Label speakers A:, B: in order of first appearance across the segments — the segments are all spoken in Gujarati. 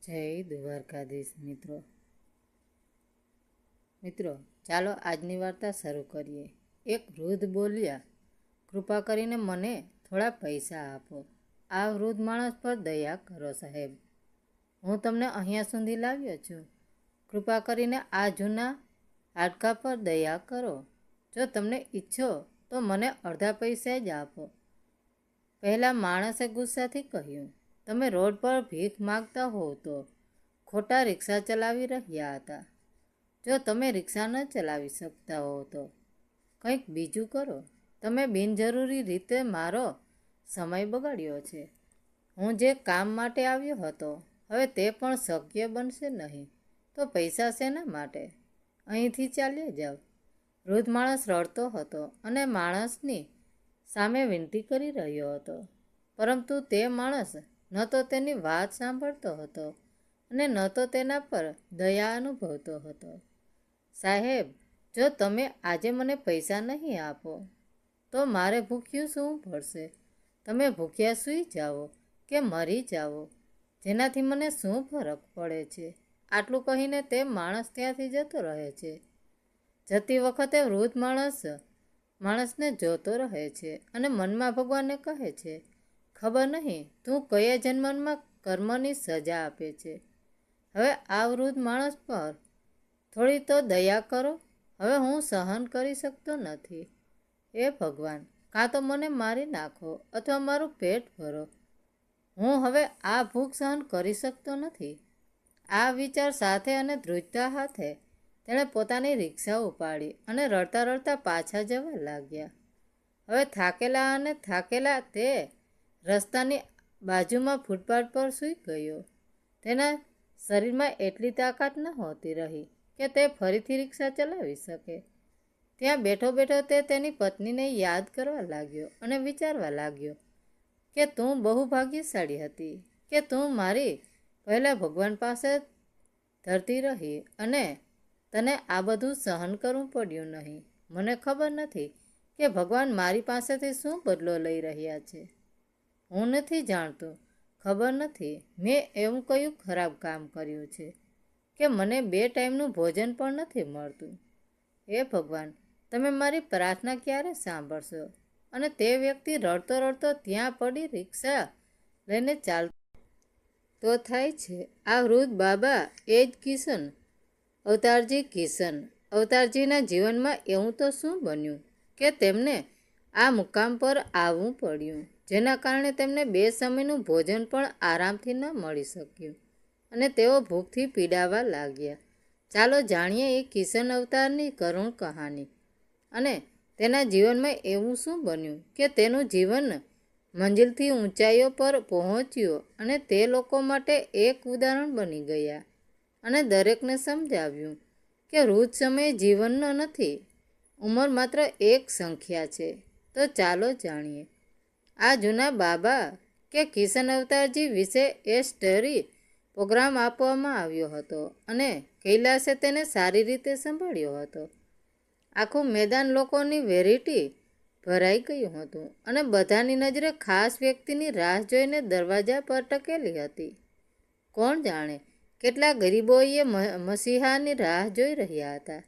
A: જય દ્વારકાધીશ મિત્રો ચાલો આજની વાર્તા શરૂ કરીએ। એક વૃદ્ધ બોલ્યા, કૃપા કરીને મને થોડા પૈસા આપો। આ વૃદ્ધ માણસ પર દયા કરો સાહેબ, હું તમને અહીંયા સુધી લાવ્યો છું। કૃપા કરીને આ જૂના હાડકા પર દયા કરો। જો તમને ઈચ્છો તો મને અડધા પૈસા જ આપો। પહેલા માણસે ગુસ્સાથી કહ્યું, તમે રોડ પર ભીખ માગતા હોવ તો ખોટા રિક્ષા ચલાવી રહ્યા હતા। જો તમે રિક્ષા ન ચલાવી શકતા હો તો કંઈક બીજું કરો। તમે બિનજરૂરી રીતે મારો સમય બગાડ્યો છે। હું જે કામ માટે આવ્યો હતો હવે તે પણ શક્ય બનશે નહીં, તો પૈસા શેના માટે? અહીંથી ચાલ્યા જાઓ। વૃદ્ધ માણસ રડતો હતો અને માણસની સામે વિનંતી કરી રહ્યો હતો, પરંતુ તે માણસ ન તો તેની વાત સાંભળતો હતો અને ન તો તેના પર દયા અનુભવતો હતો। સાહેબ, જો તમે આજે મને પૈસા નહીં આપો તો મારે ભૂખ્યું સૂવું પડશે। તમે ભૂખ્યા સૂઈ જાઓ કે મરી જાઓ, જેનાથી મને શું ફરક પડે છે? આટલું કહીને તે માણસ ત્યાંથી જતો રહે છે। જતી વખતે વૃદ્ધ માણસને જોતો રહે છે અને મનમાં ભગવાનને કહે છે, ખબર નહીં તું કયા જન્મમાં કર્મની સજા આપે છે। હવે આ વૃદ્ધ માણસ પર થોડી તો દયા કરો। હવે હું સહન કરી શકતો નથી। હે ભગવાન, કાં તો મને મારી નાખો અથવા મારું પેટ ભરો। હું હવે આ ભૂખ સહન કરી શકતો નથી। આ વિચાર સાથે અને ધ્રુજતા હાથે તેણે પોતાની રિક્ષા ઉપાડી અને રડતા રડતા પાછા જવા લાગ્યા। હવે થાકેલા તે રસ્તાની બાજુમાં ફૂટપાથ પર સૂઈ ગયો। તેના શરીરમાં એટલી તાકાત નહોતી રહી કે તે ફરીથી રિક્ષા ચલાવી શકે। ત્યાં બેઠો બેઠો તે તેની પત્નીને યાદ કરવા લાગ્યો અને વિચારવા લાગ્યો કે તું બહુ ભાગ્યશાળી હતી કે તું મારી પહેલાં ભગવાન પાસે ધરતી રહી અને તને આ બધું સહન કરવું પડ્યું નહીં। મને ખબર નથી કે ભગવાન મારી પાસેથી શું બદલો લઈ રહ્યા છે। હું નથી જાણતો, ખબર નથી મેં એવું કયું ખરાબ કામ કર્યું છે કે મને 2 ટાઈમનું ભોજન પણ નથી મળતું। હે ભગવાન, તમે મારી પ્રાર્થના ક્યારે સાંભળશો? અને તે વ્યક્તિ રડતો રડતો ત્યાં પડી રિક્ષા લઈને ચાલતો તો થાય છે આ વૃદ્ધ બાબા એ જ કિશન અવતારજીના જીવનમાં એવું તો શું બન્યું કે તેમને આ મુકામ પર આવવું પડ્યું, જેના કારણે તેમને 2 સમયનું ભોજન પણ આરામથી ન મળી શક્યું અને તેઓ ભૂખથી પીડાવા લાગ્યા। ચાલો જાણીએ એ કિશન અવતારની કરુણ કહાની અને તેના જીવનમાં એવું શું બન્યું કે તેનું જીવન મંજિલથી ઊંચાઈઓ પર પહોંચ્યું અને તે લોકો માટે એક ઉદાહરણ બની ગયા અને દરેકને સમજાવ્યું કે વૃદ્ધ સમય જીવનનો નથી, ઉંમર માત્ર એક સંખ્યા છે। તો ચાલો જાણીએ। આ જૂના બાબા કે કિશન અવતારજી વિશે એ સ્ટોરી પ્રોગ્રામ આપવામાં આવ્યો હતો અને કૈલાસે તેને સારી રીતે સંભાળ્યો હતો। આખું મેદાન લોકોની વેરીટી ભરાઈ ગયું હતું અને બધાની નજરે ખાસ વ્યક્તિની રાહ જોઈને દરવાજા પર ટકેલી હતી। કોણ જાણે કેટલા ગરીબોએ મસીહાની રાહ જોઈ રહ્યા હતા।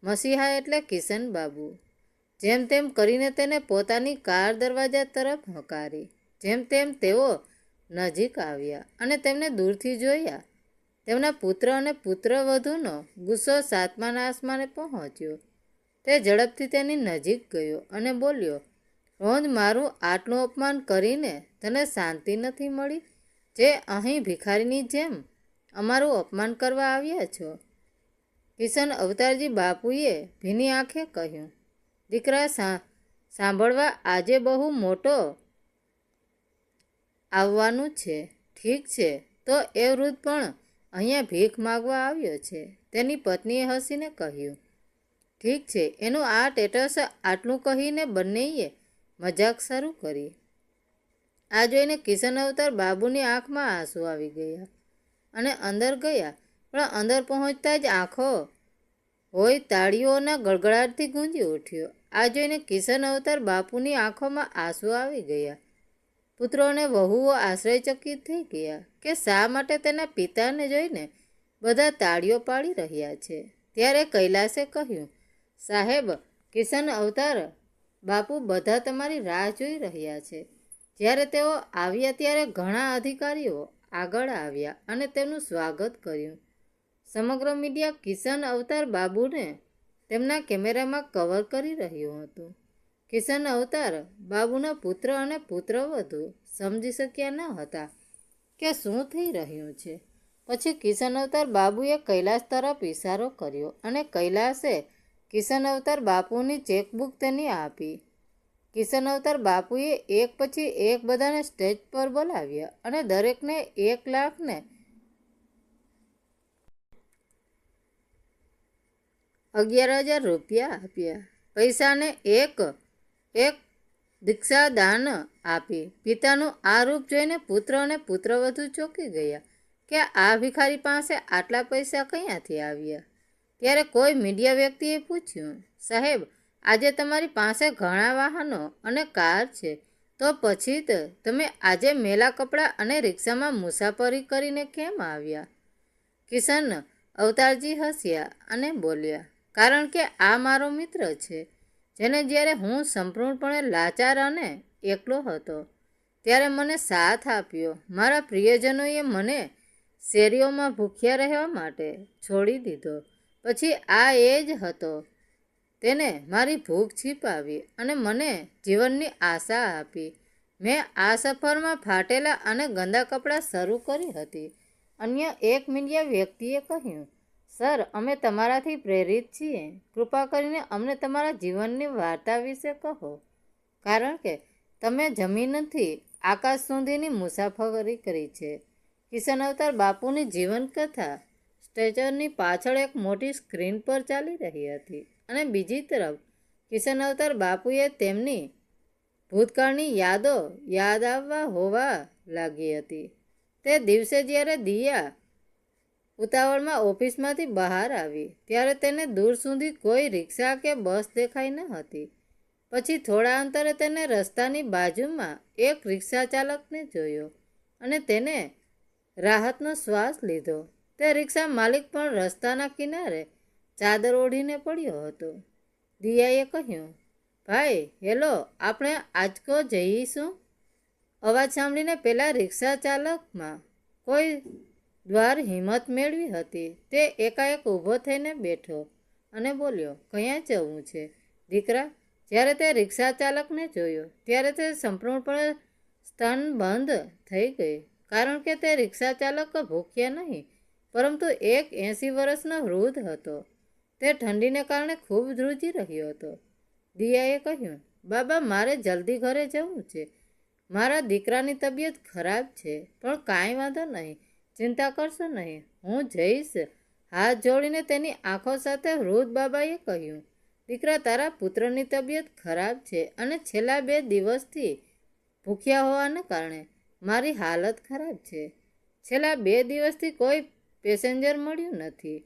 A: મસીહા એટલે કિશન બાબુ। જેમ તેમ કરીને તેને પોતાની કાર દરવાજા તરફ હકારી। જેમ તેમ તેઓ નજીક આવ્યા અને તેમને દૂરથી જોયા। તેમના પુત્ર અને પુત્રવધૂનો ગુસ્સો 7મા આસમાને પહોંચ્યો। તે ઝડપથી તેની નજીક ગયો અને બોલ્યો, રોજ મારું આટલું અપમાન કરીને તને શાંતિ નથી મળી જે અહીં ભિખારીની જેમ અમારું અપમાન કરવા આવ્યા છો? કિશન અવતારજી બાપુએ ભીની આંખે કહ્યું, દીકરા સાંભળવા આજે બહુ મોટો આવવાનું છે। ઠીક છે, તો એ વૃદ્ધ પણ અહીંયા ભીખ માગવા આવ્યો છે? તેની પત્નીએ હસીને કહ્યું, ઠીક છે। એનું આ ટેટસ આટલું કહીને બંનેએ મજાક શરૂ કરી। આ જોઈને કિશન અવતાર બાબુની આંખમાં આંસુ આવી ગયા અને અંદર ગયા, પણ અંદર પહોંચતા જ આંખો હોય તાળીઓના ગડગડાટથી ગુંજી ઉઠ્યો। આ જોઈને કિશન અવતાર બાપુની આંખોમાં આંસુ આવી ગયા। પુત્રો અને વહુઓ આશ્ચર્યચકિત થઈ ગયા કે શા માટે તેના પિતાને જોઈને બધા તાળીઓ પાડી રહ્યા છે. ત્યારે કૈલાસે કહ્યું, સાહેબ, કિશન અવતાર બાપુ બધા તમારી રાહ જોઈ રહ્યા છે. જ્યારે તેઓ આવ્યા ત્યારે ઘણા અધિકારીઓ આગળ આવ્યા અને તેમનું સ્વાગત કર્યું. સમગ્ર મીડિયા કિશન અવતાર બાબુને તેમના કેમેરામાં કવર કરી રહ્યું હતું. કિશન અવતાર બાબુના પુત્ર અને પુત્રવધુ સમજી શક્યા ન હતા કે શું થઈ રહ્યું છે. પછી કિશન અવતાર બાબુએ કૈલાસ તરફ ઇશારો કર્યો અને કૈલાસે કિશન અવતાર બાપુની ચેકબુક તેને આપી. કિશન અવતાર બાપુએ એક પછી એક બધાને સ્ટેજ પર બોલાવ્યા અને દરેકને 1,00,000 ને 11,000 રૂપિયા આપ્યા. પૈસાને એક દીક્ષાદાન આપી. પિતાનું આ રૂપ જોઈને પુત્ર અને પુત્રવધુ ચોંકી ગયા કે આ ભિખારી પાસે આટલા પૈસા ક્યાંથી આવ્યા. ત્યારે કોઈ મીડિયા વ્યક્તિએ પૂછ્યું, સાહેબ, આજે તમારી પાસે ઘણા વાહનો અને કાર છે, તો પછી તમે આજે મેલા કપડાં અને રિક્ષામાં મુસાફરી કરીને કેમ આવ્યા? કિશન અવતારજી હસ્યા અને બોલ્યા, કારણ કે આ મારો મિત્ર છે, જેને જ્યારે હું સંપૂર્ણપણે લાચાર અને એકલો હતો ત્યારે મને સાથ આપ્યો. મારા પ્રિયજનોએ મને શેરીઓમાં ભૂખ્યા રહેવા માટે છોડી દીધો. પછી આ એ જ હતો, તેને મારી ભૂખ છીપાવી અને મને જીવનની આશા આપી. મેં આ સફરમાં ફાટેલા અને ગંદા કપડાં શરૂ કરી હતી. અન્ય એક મીડિયા વ્યક્તિએ કહ્યું, સર, અમે તમારાથી પ્રેરિત છીએ. કૃપા કરીને અમને તમારા જીવનની વાર્તા વિશે કહો, કારણ કે તમે જમીનથી આકાશ સુધીની મુસાફરી કરી છે. કિશન અવતાર બાપુની જીવનકથા સ્ટેજની પાછળ એક મોટી સ્ક્રીન પર ચાલી રહી હતી અને બીજી તરફ કિશન અવતાર બાપુએ તેમની ભૂતકાળની યાદો યાદ આવવા હોવા લાગી હતી. તે દિવસે જ્યારે દિયા ઉતાવળમાં ઓફિસમાંથી બહાર આવી ત્યારે તેને દૂર સુધી કોઈ રિક્ષા કે બસ દેખાઈ ન હતી. પછી થોડા અંતરે તેને રસ્તાની બાજુમાં એક રિક્ષા ચાલકને જોયો અને તેને રાહતનો શ્વાસ લીધો. તે રિક્ષા માલિક પણ રસ્તાના કિનારે ચાદર ઓઢીને પડ્યો હતો. દિયાએ કહ્યું, ભાઈ, હેલો, આપણે આજકો જઈશું? અવાજ સાંભળીને પેલા રિક્ષા ચાલકમાં કોઈ દ્વાર હિંમત મેળવી હતી. તે એકાએક ઊભો થઈને બેઠો અને બોલ્યો, ક્યાં જવું છે દીકરા? જ્યારે તે રિક્ષા ચાલકને જોયો ત્યારે તે સંપૂર્ણપણે સ્તનબંધ થઈ ગઈ, કારણ કે તે રિક્ષા ચાલક ભૂખ્યા નહીં પરંતુ એક 80 વર્ષનો વૃદ્ધ હતો. તે ઠંડીને કારણે ખૂબ ધ્રુજી રહ્યો હતો. દિયાએ કહ્યું, બાબા, મારે જલ્દી ઘરે જવું છે. મારા દીકરાની તબિયત ખરાબ છે, પણ કાંઈ વાંધો નહીં, ચિંતા કરશો નહીં, હું જઈશ. હાથ જોડીને તેની આંખો સાથે વૃદ્ધ બાબાએ કહ્યું, દીકરા, તારા પુત્રની તબિયત ખરાબ છે અને છેલ્લા 2 દિવસથી ભૂખ્યા હોવાને કારણે મારી હાલત ખરાબ છે. છેલ્લા 2 દિવસથી કોઈ પેસેન્જર મળ્યું નથી.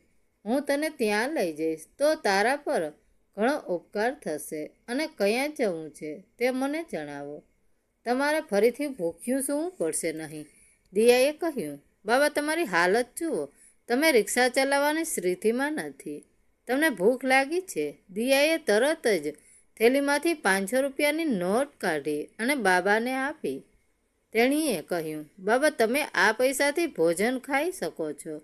A: હું તને ત્યાં લઈ જઈશ તો તારા પર ઘણો ઉપકાર થશે અને ક્યાં જવું છે તે મને જણાવો. તમારે ફરીથી ભૂખ્યું સૂવું પડશે નહીં. દિયાએ કહ્યું, બાબા, તમારી હાલત જુઓ, તમે રિક્ષા ચલાવવાની સ્થિતિમાં નથી. તમને ભૂખ લાગી છે? દિયાએ તરત જ થેલીમાંથી 500 રૂપિયાની નોટ કાઢી અને બાબાને આપી. તેણીએ કહ્યું, બાબા, તમે આ પૈસાથી ભોજન ખાઈ શકો છો.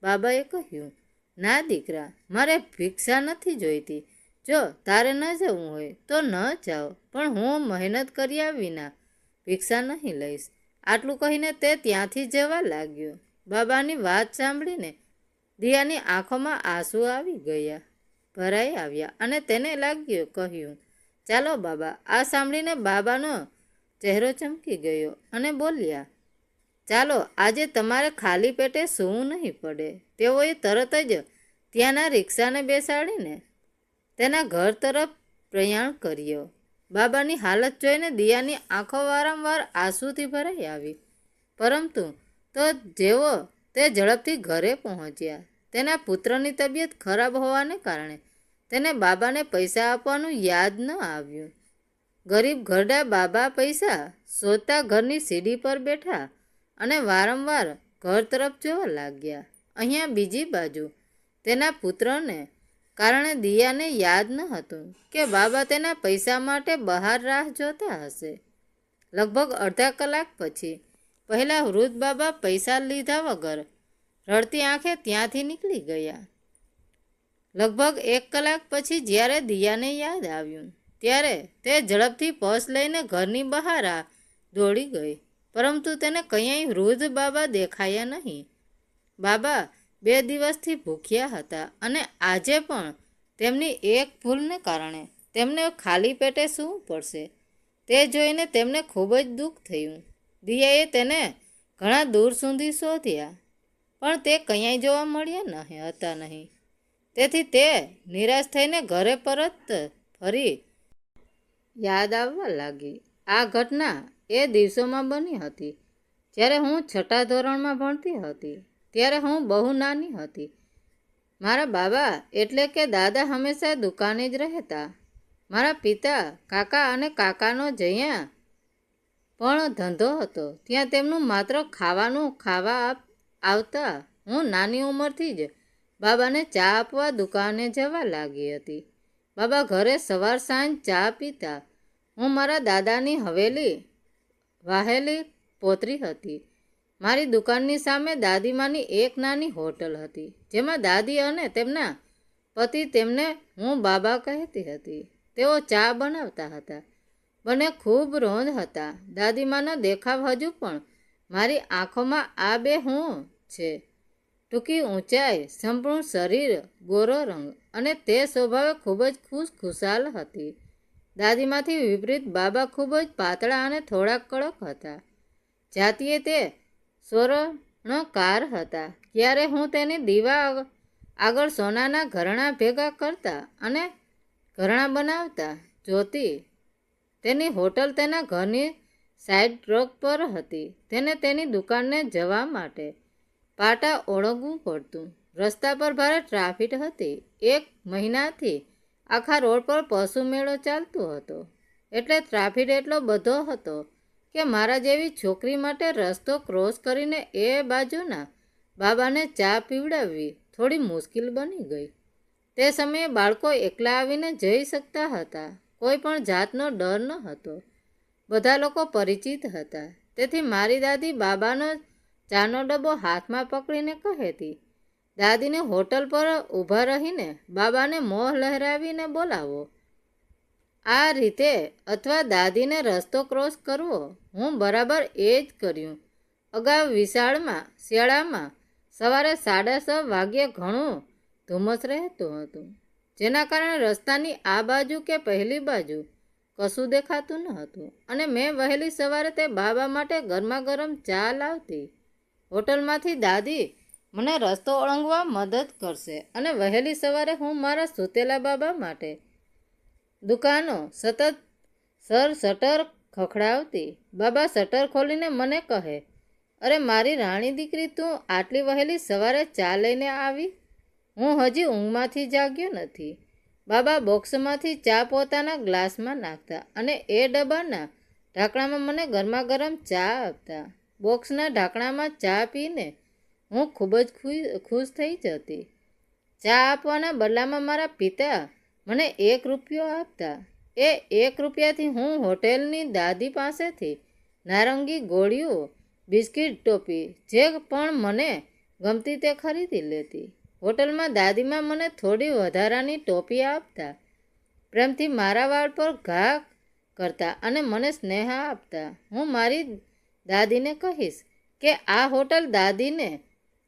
A: બાબાએ કહ્યું, ના દીકરા, મારે ભિક્ષા નથી જોઈતી. જો તારે ન જવું હોય તો ન જાઓ, પણ હું મહેનત કર્યા વિના ભિક્ષા નહીં લઈશ. આટલું કહીને તે ત્યાંથી જવા લાગ્યો. બાબાની વાત સાંભળીને દિયાની આંખોમાં આંસુ આવી ગયા, ભરાઈ આવ્યા અને તેને લાગ્યું, કહ્યું, ચાલો બાબા. આ સાંભળીને બાબાનો ચહેરો ચમકી ગયો અને બોલ્યા, ચાલો, આજે તમારે ખાલી પેટે સૂવું નહીં પડે. તેઓએ તરત જ ત્યાંના રિક્ષાને બેસાડીને તેના ઘર તરફ પ્રયાણ કર્યો. બાબાની હાલત જોઈને દિયાની આંખો વારંવાર આંસુથી ભરાઈ આવી, પરંતુ તો જેવો તે ઝડપથી ઘરે પહોંચ્યા. તેના પુત્રની તબિયત ખરાબ હોવાને કારણે તેને બાબાને પૈસા આપવાનું યાદ ન આવ્યું. ગરીબ ઘરડા બાબા પૈસા શોધતા ઘરની સીડી પર બેઠા અને વારંવાર ઘર તરફ જોવા લાગ્યા. અહીંયા બીજી બાજુ તેના પુત્રને કારણે દિયાને યાદ ન હતું કે બાબા તેના પૈસા માટે બહાર રાહ જોતા હશે. લગભગ અડધા કલાક પછી પહેલા વૃદ્ધ બાબા પૈસા લીધા વગર રડતી આંખે ત્યાંથી નીકળી ગયા. લગભગ 1 કલાક પછી જ્યારે દિયાને યાદ આવ્યું ત્યારે તે ઝડપથી પર્સ લઈને ઘરની બહાર દોડી ગઈ, પરંતુ તેને ક્યાંય વૃદ્ધ બાબા દેખાયા નહીં. બાબા 2 દિવસથી ભૂખ્યા હતા અને આજે પણ તેમની એક ભૂલને કારણે તેમને ખાલી પેટે સૂવું પડશે. તે જોઈને તેમને ખૂબ જ દુઃખ થયું. દિયાએ તેને ઘણા દૂર સુધી શોધ્યા, પણ તે ક્યાંય જોવા મળ્યા હતા નહીં. તેથી તે નિરાશ થઈને ઘરે પરત ફરી યાદ આવવા લાગી. આ ઘટના એ દિવસોમાં બની હતી જ્યારે હું 6ઠા ધોરણમાં ભણતી હતી. ત્યારે હું બહુ નાની હતી. મારા બાબા એટલે કે દાદા હંમેશા દુકાને જ રહેતા. મારા પિતા, કાકા અને કાકાનો જ્યાં પણ ધંધો હતો ત્યાં તેમનું માત્ર ખાવાનું ખાવા આવતા. હું નાની ઉંમરથી જ બાબાને ચા આપવા દુકાને જવા લાગી હતી. બાબા ઘરે સવાર સાંજ ચા પીતા. હું મારા દાદાની હવેલી વાહેલી પોતરી હતી. મારી દુકાનની સામે દાદીમાની એક નાની હોટલ હતી, જેમાં દાદી અને તેમના પતિ, તેમને હું બાબા કહેતી હતી, તેઓ ચા બનાવતા હતા. બંને ખૂબ રોંદ હતા. દાદીમાનો દેખાવ હજુ પણ મારી આંખોમાં આ બે હું છે. ટૂંકી ઊંચાઈ, સંપૂર્ણ શરીર, ગોરો રંગ અને તે સ્વભાવે ખૂબ જ ખુશખુશાલ હતી. દાદીમાંથી વિપરીત બાબા ખૂબ જ પાતળા અને થોડા કડક હતા. જાતીય તે સ્વર્ણકાર હતા. ક્યારે હું તેની દીવા આગળ સોનાના ઘરેણાં ભેગા કરતા અને ઘરેણાં બનાવતા જોતી. તેની હોટલ તેના ઘરની સાઇડ રોડ પર હતી. તેને તેની દુકાને જવા માટે પાટા ઓળંગવું પડતું. રસ્તા પર ભારે ટ્રાફિક હતી. 1 મહિનાથી આખા રોડ પર પશુ મેળો ચાલતો હતો, એટલે ટ્રાફિક એટલો બધો હતો કે મારા જેવી છોકરી માટે રસ્તો ક્રોસ કરીને એ બાજુના બાબાને ચા પીવડાવવી થોડી મુશ્કેલ બની ગઈ. તે સમયે બાળકો એકલા આવીને જઈ શકતા હતા. કોઈ પણ જાતનો ડર ન હતો. બધા લોકો પરિચિત હતા. તેથી મારી દાદી બાબાનો ચાનો ડબ્બો હાથમાં પકડીને કહેતી, દાદીને હોટલ પર ઊભા રહીને બાબાને મોં લહેરાવીને બોલાવો. આ રીતે અથવા દાદીને રસ્તો ક્રોસ કરવો. હું બરાબર એ જ કર્યું. અગાઉ શિયાળામાં સવારે 6:30 વાગ્યે ઘણું ધુમ્મસ રહેતું હતું, જેના કારણે રસ્તાની આ બાજુ કે પહેલી બાજુ કશું દેખાતું ન હતું, અને મેં વહેલી સવારે તે બાબા માટે ગરમા ગરમ ચા લાવતી. હોટલમાંથી દાદી મને રસ્તો ઓળંગવા મદદ કરશે અને વહેલી સવારે હું મારા સૂતેલા બાબા માટે દુકાનો શટર ખખડાવતી. બાબા શટર ખોલીને મને કહે, અરે મારી રાણી દીકરી, તું આટલી વહેલી સવારે ચા લઈને આવી? હું હજી ઊંઘમાંથી જાગ્યો નથી. બાબા બોક્સમાંથી ચા પોતાના ગ્લાસમાં નાખતા અને એ ડબ્બાના ઢાંકણામાં મને ગરમા ગરમ ચા આપતા. બોક્સના ઢાંકણામાં ચા પીને હું ખૂબ જ ખુશ થઈ જતી. ચા આપવાના બદલામાં મારા પિતા મને 1 રૂપિયો આપતા. એ 1 રૂપિયાથી હું હોટેલની દાદી પાસેથી નારંગી ગોળીઓ, બિસ્કિટ, ટોપી જે પણ મને ગમતી તે ખરીદી લેતી. હોટલમાં દાદીમાં મને થોડી વધારાની ટોપી આપતા, પ્રેમથી મારા વાળ પર ઘા કરતા અને મને સ્નેહ આપતા. હું મારી દાદીને કહીશ કે આ હોટલ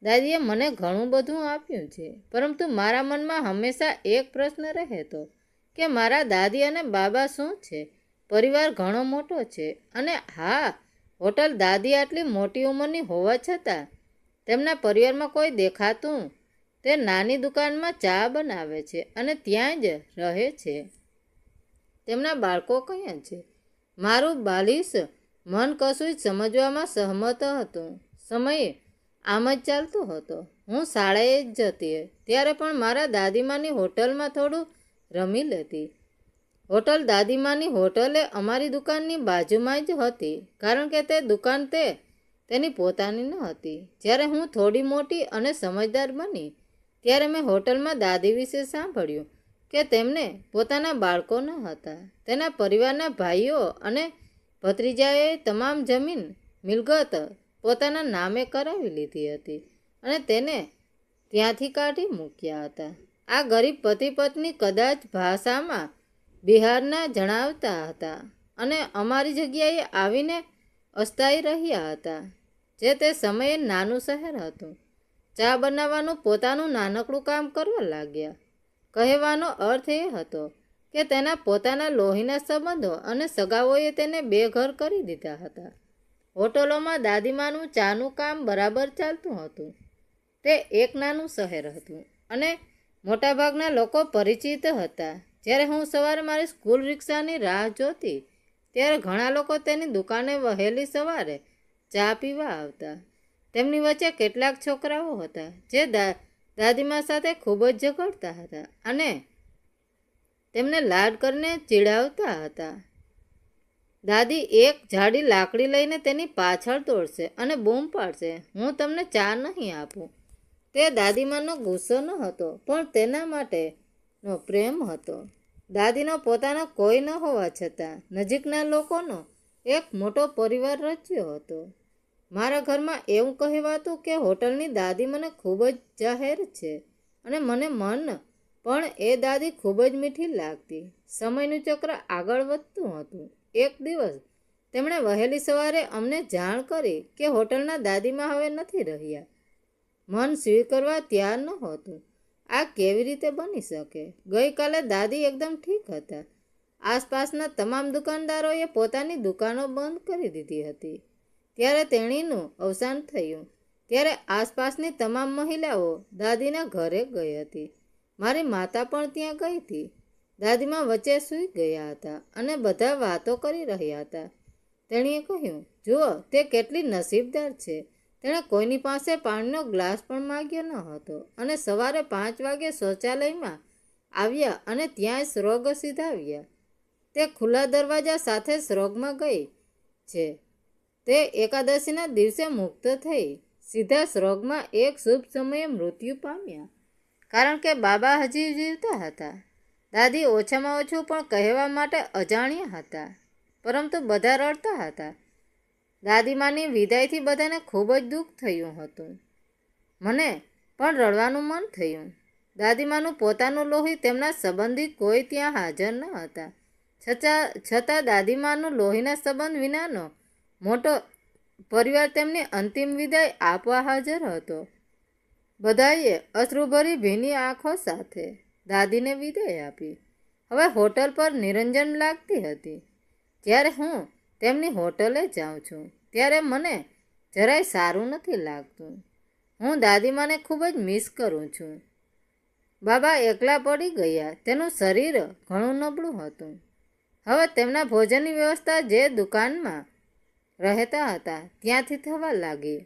A: દાદીએ મને ઘણું બધું આપ્યું છે, પરંતુ મારા મનમાં હંમેશા એક પ્રશ્ન રહેતો કે મારા દાદી અને બાબા શું છે? પરિવાર ઘણો મોટો છે, અને હા, હોટલ દાદી આટલી મોટી ઉંમરની હોવા છતાં તેમના પરિવારમાં કોઈ દેખાતું. તે નાની દુકાનમાં ચા બનાવે છે અને ત્યાં જ રહે છે. તેમના બાળકો ક્યાં છે? મારું બાલિશ મન કશું જ સમજવામાં સહમત હતું. સમય આમ જ ચાલતો હતો. હું શાળાએ જ જતી ત્યારે પણ મારા દાદીમાની હોટલમાં થોડું રમી લેતી. હોટલ દાદીમાની હોટલે અમારી દુકાનની બાજુમાં જ હતી, કારણ કે તે દુકાન તેની પોતાની ન હતી. જ્યારે હું થોડી મોટી અને સમજદાર બની ત્યારે મેં હોટલમાં દાદી વિશે સાંભળ્યું કે તેમને પોતાના બાળકો ન હતા. તેના પરિવારના ભાઈઓ અને ભત્રીજાએ તમામ જમીન મિલકત પોતાના નામે કરાવી લીધી હતી અને તેને ત્યાંથી કાઢી મૂક્યા હતા. આ ગરીબ પતિ પત્ની કદાચ ભાષામાં બિહારના જણાવતા હતા અને અમારી જગ્યાએ આવીને અસ્થાયી રહ્યા હતા, જે તે સમયે નાનું શહેર હતું. ચા બનાવવાનું પોતાનું નાનકડું કામ કરવા લાગ્યા. કહેવાનો અર્થ એ હતો કે તેના પોતાના લોહીના સંબંધો અને સગાઓએ તેને બેઘર કરી દીધા હતા. હોટલોમાં દાદીમાનું ચાનું કામ બરાબર ચાલતું હતું. તે એક નાનું શહેર હતું અને મોટાભાગના લોકો પરિચિત હતા. જ્યારે હું સવારે મારી સ્કૂલ રિક્ષાની રાહ જોતી ત્યારે ઘણા લોકો તેની દુકાને વહેલી સવારે ચા પીવા આવતા. તેમની વચ્ચે કેટલાક છોકરાઓ હતા જે દાદીમા સાથે ખૂબ જ ઝઘડતા હતા અને તેમને લાડ કરીને ચીડાવતા હતા. દાદી એક જાડી લાકડી લઈને તેની પાછળ દોડશે અને બૂમ પાડશે, હું તમને ચા નહીં આપું. તે દાદીમાનો ગુસ્સો ન હતો, પણ તેના માટેનો પ્રેમ હતો. દાદીનો પોતાનો કોઈ ન હોવા છતાં નજીકના લોકોનો એક મોટો પરિવાર રચ્યો હતો. મારા ઘરમાં એવું કહેવાતું કે હોટલની દાદી મને ખૂબ જ જાહેર છે અને મને મન પણ એ દાદી ખૂબ જ મીઠી લાગતી. સમયનું ચક્ર આગળ વધતું હતું. એક દિવસ તેમણે વહેલી સવારે અમને જાણ કરી કે હોટલના દાદીમાં હવે નથી રહ્યા. મન સ્વીકારવા તૈયાર નહોતું. આ કેવી રીતે બની શકે? ગઈકાલે દાદી એકદમ ઠીક હતા. આસપાસના તમામ દુકાનદારોએ પોતાની દુકાનો બંધ કરી દીધી હતી. ત્યારે તેણીનું અવસાન થયું. ત્યારે આસપાસની તમામ મહિલાઓ દાદીના ઘરે ગઈ હતી. મારી માતા પણ ત્યાં ગઈ હતી. દાદીમાં વચ્ચે સૂઈ ગયા હતા અને બધા વાતો કરી રહ્યા હતા. તેણીએ કહ્યું, જુઓ, તે કેટલી નસીબદાર છે. તેણે કોઈની પાસે પાણીનો ગ્લાસ પણ માગ્યો ન હતો અને સવારે 5 વાગે શૌચાલયમાં આવ્યા અને ત્યાં સ્વર્ગ સીધાવ્યા. તે ખુલ્લા દરવાજા સાથે સ્વર્ગમાં ગઈ છે. તે એકાદશીના દિવસે મુક્ત થઈ સીધા સ્વર્ગમાં એક શુભ સમયે મૃત્યુ પામ્યા, કારણ કે બાબા હજી જીવતા હતા. દાદી ઓછામાં ઓછું પણ કહેવા માટે અજાણ્યા હતા, પરંતુ બધા રડતા હતા. દાદીમાની વિદાયથી બધાને ખૂબ જ દુઃખ થયું હતું. મને પણ રડવાનું મન થયું. દાદીમાનું પોતાનું લોહી, તેમના સંબંધી કોઈ ત્યાં હાજર ન હતા. છતાં દાદીમાનું લોહીના સંબંધ વિનાનો મોટો પરિવાર તેમની અંતિમ વિદાય આપવા હાજર હતો. બધાએ અશ્રુભરી ભીની આંખો સાથે દાદીને વિદાય આપી. હવે હોટલ પર નિરંજન લાગતી હતી. જ્યારે હું તેમની હોટલે જાઉં છું ત્યારે મને જરાય સારું નથી લાગતું. હું દાદીમાને ખૂબ જ મિસ કરું છું. બાબા એકલા પડી ગયા. તેનું શરીર ઘણું નબળું હતું. હવે તેમના ભોજનની વ્યવસ્થા જે દુકાનમાં રહેતા હતા ત્યાંથી થવા લાગી.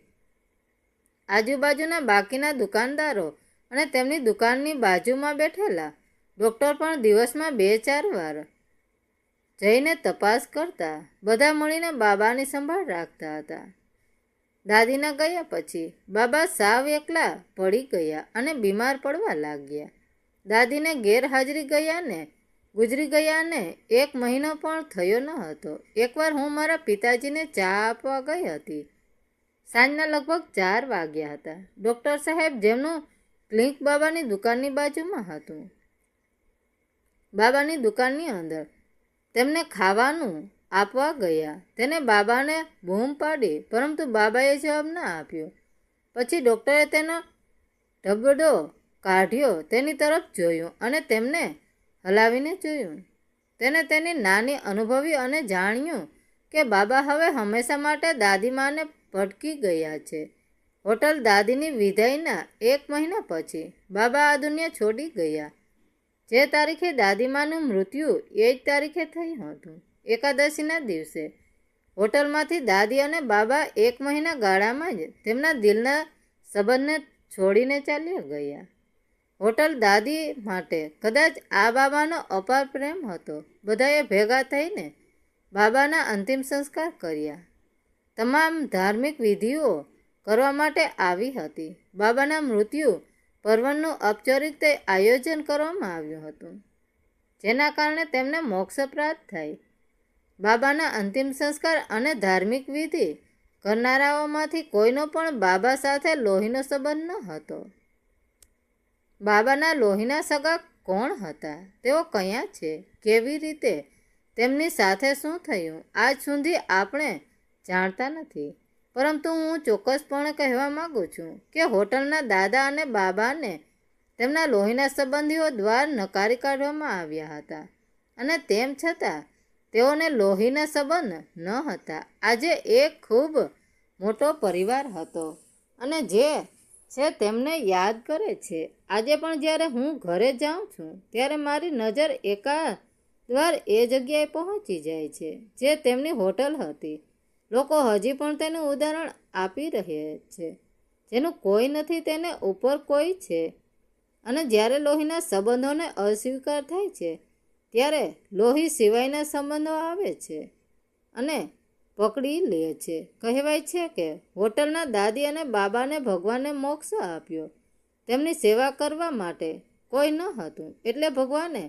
A: આજુબાજુના બાકીના દુકાનદારો અને તેમની દુકાનની બાજુમાં બેઠેલા ડૉક્ટર પણ દિવસમાં 2-4 વાર જઈને તપાસ કરતા. બધા મળીને બાબાની સંભાળ રાખતા હતા. દાદીના ગયા પછી બાબા સાવ એકલા પડી ગયા અને બીમાર પડવા લાગ્યા. દાદીને ગેરહાજરી ગુજરી ગયાને 1 મહિનો પણ થયો ન હતો. એકવાર હું મારા પિતાજીને ચા આપવા ગઈ હતી. સાંજના લગભગ 4 વાગ્યા હતા. ડૉક્ટર સાહેબ, જેમનું ક્લિનિક બાબાની દુકાનની બાજુમાં હતું, બાબાની દુકાનની અંદર તેમને ખાવાનું આપવા ગયા. તેને બાબાને બૂમ પાડી, પરંતુ બાબાએ જવાબ ન આપ્યો. પછી ડૉક્ટરે તેનો ઢબડો કાઢ્યો, તેની તરફ જોયું અને તેમને હલાવીને જોયું. તેને તેની નાની અનુભવી અને જાણ્યું કે બાબા હવે હંમેશા માટે દાદીમાને ભટકી ગયા છે. હોટલ દાદીની વિદાયના 1 મહિના પછી બાબા આ દુનિયા છોડી ગયા. જે તારીખે દાદીમાનું મૃત્યુ એ જ તારીખે થયું હતું, એકાદશીના દિવસે. હોટલમાંથી દાદી અને બાબા 1 મહિના ગાળામાં જ તેમના દિલના સંબંધને છોડીને ચાલ્યા ગયા. હોટલ દાદી માટે કદાચ આ બાબાનો અપાર પ્રેમ હતો. બધાએ ભેગા થઈને બાબાના અંતિમ સંસ્કાર કર્યા. તમામ ધાર્મિક વિધિઓ કરવા માટે આવી હતી. બાબાના મૃત્યુ પર્વનું ઔપચારિક આયોજન કરવામાં આવ્યું હતું, જેના કારણે તેમને મોક્ષ પ્રાપ્ત થાય. બાબાના અંતિમ સંસ્કાર અને ધાર્મિક વિધિ કરનારાઓમાંથી કોઈનો પણ બાબા સાથે લોહીનો સંબંધ ન હતો. બાબાના લોહીના સગા કોણ હતા? તેઓ કયા છે? કેવી રીતે? તેમની સાથે શું થયું? આજ સુધી આપણે જાણતા નથી. પરંતુ હું ચોક્કસપણે કહેવા માગું છું કે હોટલના દાદા અને બાબાને તેમના લોહીના સંબંધીઓ દ્વારા નકારી કાઢવામાં આવ્યા હતા, અને તેમ છતાં તેઓને લોહીના સંબંધ ન હતા. આજે એક ખૂબ મોટો પરિવાર હતો, અને જે છે તેમને યાદ કરે છે. આજે પણ જ્યારે હું ઘરે જાઉં છું ત્યારે મારી નજર એકાદ વાર એ જગ્યાએ પહોંચી જાય છે જે તેમની હોટલ હતી. લોકો હજી પણ તેનું ઉદાહરણ આપી રહ્યા છે. જેનું કોઈ નથી તેને ઉપર કોઈ છે. અને જ્યારે લોહીના સંબંધોને અસ્વીકાર થાય છે, ત્યારે લોહી સિવાયના સંબંધો આવે છે અને પકડી લે છે. કહેવાય છે કે હોટલના દાદી અને બાબાને ભગવાને મોક્ષ આપ્યો. તેમની સેવા કરવા માટે કોઈ ન હતું, એટલે ભગવાને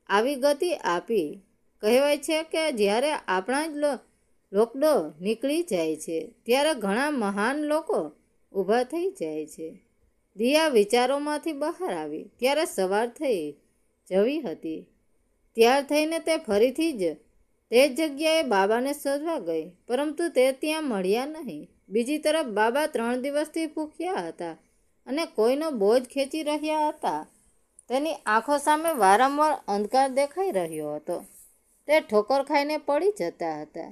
A: આવી ગતિ આપી. કહેવાય છે કે જ્યારે આપણા જ લોકડો નીકળી જાય છે, ત્યારે ઘણા મહાન લોકો ઊભા થઈ જાય છે. દિયા વિચારોમાંથી બહાર આવી ત્યારે સવાર થઈ જવી હતી. ત્યાર થઈને તે ફરીથી જ તે જગ્યાએ બાબાને શોધવા ગઈ, પરંતુ તે ત્યાં મળ્યા નહીં. બીજી તરફ બાબા 3 દિવસથી ભૂખ્યા હતા અને કોઈનો બોજ ખેંચી રહ્યા હતા. તેની આંખો સામે વારંવાર અંધકાર દેખાઈ રહ્યો હતો. તે ઠોકર ખાઈને પડી જતા હતા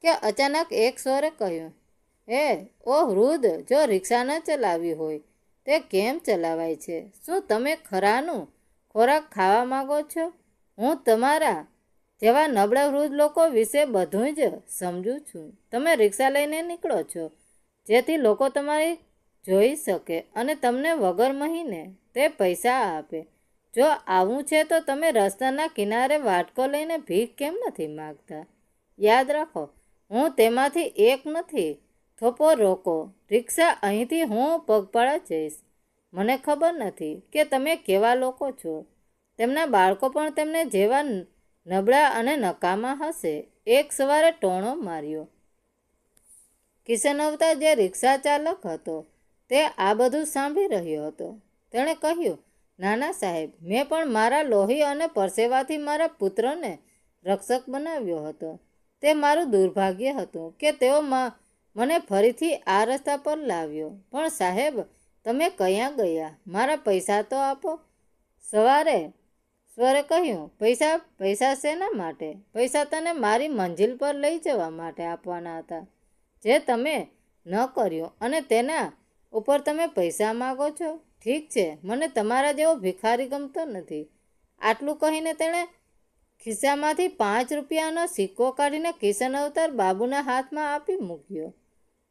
A: કે અચાનક એક સ્વરે કહ્યું, ઓ વૃદ્ધ, જો રિક્ષા ન ચલાવી હોય તે કેમ ચલાવાય છે? શું તમે ખરાનું ખોરાક ખાવા માંગો છો? હું તમારા જેવા નબળા વૃદ્ધ લોકો વિશે બધું જ સમજું છું. તમે રિક્ષા લઈને નીકળો છો જેથી લોકો તમારી જોઈ શકે અને તમને વગર મહિને તે પૈસા આપે. જો આવું છે તો તમે રસ્તાના કિનારે વાટકો લઈને ભીખ કેમ નથી માગતા? યાદ રાખો, હું તેમાંથી એક નથી. થોપો રોકો રિક્ષા, અહીંથી હું પગપાળા જઈશ. મને ખબર નથી કે તમે કેવા લોકો છો. તેમના બાળકો પણ તેમને જેવા નબળા અને નકામા હશે. એક સવારે ટોણો માર્યો. કિશન અવતાર, જે રિક્ષા ચાલક હતો, તે આ બધું સાંભળી રહ્યો હતો. તેણે કહ્યું, નાના સાહેબ, મેં પણ મારા લોહી અને પરસેવાથી મારા પુત્રને રક્ષક બનાવ્યો હતો. તે મારું દુર્ભાગ્ય હતું કે તેઓ મને ફરીથી આ રસ્તા પર લાવ્યો. પણ સાહેબ, તમે ક્યાં ગયા? મારા પૈસા તો આપો. સ્વરે કહ્યું, પૈસા શેના માટે? પૈસા તને મારી મંજિલ પર લઈ જવા માટે આપવાના હતા, જે તમે ન કર્યો, અને તેના ઉપર તમે પૈસા માગો છો? ઠીક છે, મને તમારા જેવો ભિખારી ગમતો નથી. આટલું કહીને તેણે ખિસ્સામાંથી 5 રૂપિયાનો સિક્કો કાઢીને કિશન અવતાર બાબુના હાથમાં આપી મૂક્યો.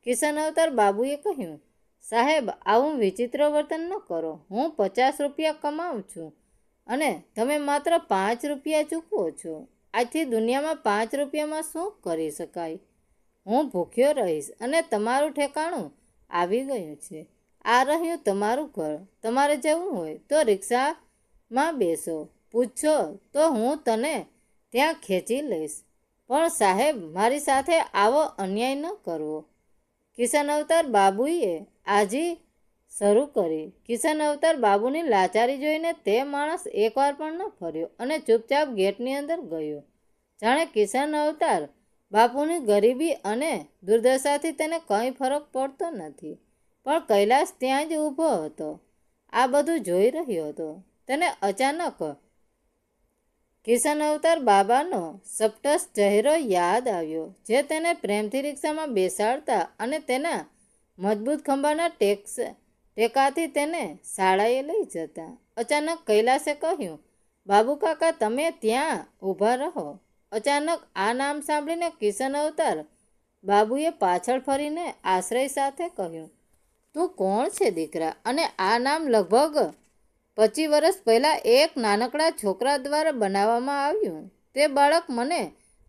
A: કિશન અવતાર બાબુએ કહ્યું, સાહેબ, આવું વિચિત્ર વર્તન ન કરો. હું 50 રૂપિયા કમાઉં છું અને તમે માત્ર 5 રૂપિયા ચૂકવો છો. આજથી દુનિયામાં 5 રૂપિયામાં શું કરી શકાય? હું ભૂખ્યો રહીશ અને તમારું ઠેકાણું આવી ગયું છે. આ રહ્યું તમારું ઘર. તમારે જવું હોય તો રિક્ષામાં બેસો. પૂછશો તો હું તને ત્યાં ખેંચી લઈશ. પણ સાહેબ, મારી સાથે આવો અન્યાય ન કરવો. કિશન અવતાર બાબુએ આજી શરૂ કરી. કિશન અવતાર બાબુની લાચારી જોઈને તે માણસ એકવાર પણ ન ફર્યો અને ચૂપચાપ ગેટની અંદર ગયો. જાણે કિશન અવતાર બાપુની ગરીબી અને દુર્દશાથી તેને કંઈ ફરક પડતો નથી. પણ કૈલાશ ત્યાં જ ઊભો હતો, આ બધું જોઈ રહ્યો હતો. તેને અચાનક કિશન અવતાર બાબાનો સપટસ ચહેરો યાદ આવ્યો, જે તેને પ્રેમથી રિક્ષામાં બેસાડતા અને તેના મજબૂત ખંભાના ટેકાથી તેને શાળાએ લઈ જતા. અચાનક કૈલાશે કહ્યું, બાબુ કાકા, તમે ત્યાં ઊભા રહો. અચાનક આ નામ સાંભળીને કિશન અવતાર બાબુએ પાછળ ફરીને આશ્રય સાથે કહ્યું, તું કોણ છે દીકરા? અને આ નામ લગભગ 25 વર્ષ પહેલાં એક નાનકડા છોકરા દ્વારા બનાવવામાં આવ્યું. તે બાળક મને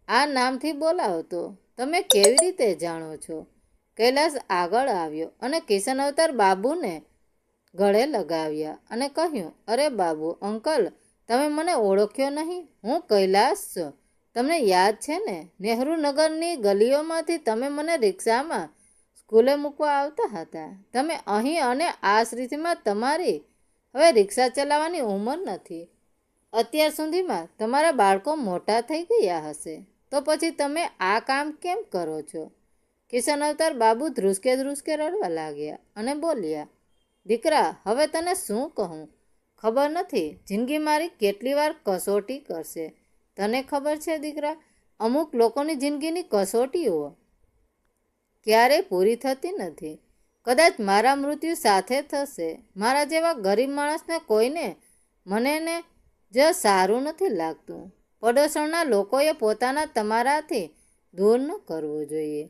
A: આ નામથી બોલાવતો. તમે કેવી રીતે જાણો છો? કૈલાસ આગળ આવ્યો અને કિશન અવતાર બાબુને ગળે લગાવ્યા અને કહ્યું, અરે બાબુ અંકલ, તમે મને ઓળખ્યો નહીં? હું કૈલાસ છું. તમને યાદ છે ને? નહેરુ નગરની ગલીઓમાંથી તમે મને રિક્ષામાં સ્કૂલે મૂકવા આવતા હતા. તમે અહીં અને આ સ્થિતિમાં તમારી હવે રિક્ષા ચલાવવાની ઉંમર નથી. અત્યાર સુધીમાં તમારા બાળકો મોટા થઈ ગયા હશે. તો પછી તમે આ કામ કેમ કરો છો? કિશન અવતાર બાબુ ધ્રુસકે ધ્રુસકે રડવા લાગ્યા અને બોલ્યા, દીકરા, હવે તને શું કહું? ખબર નથી જિંદગી મારી કેટલી વાર કસોટી કરશે. તને ખબર છે દીકરા, અમુક લોકોની જિંદગીની કસોટીઓ ક્યારેય પૂરી થતી નથી. કદાચ મારા મૃત્યુ સાથે થશે. મારા જેવા ગરીબ માણસને કોઈને મને જ સારું નથી લાગતું. પડોશણના લોકોએ પોતાના તમારાથી દૂર ન કરવું જોઈએ.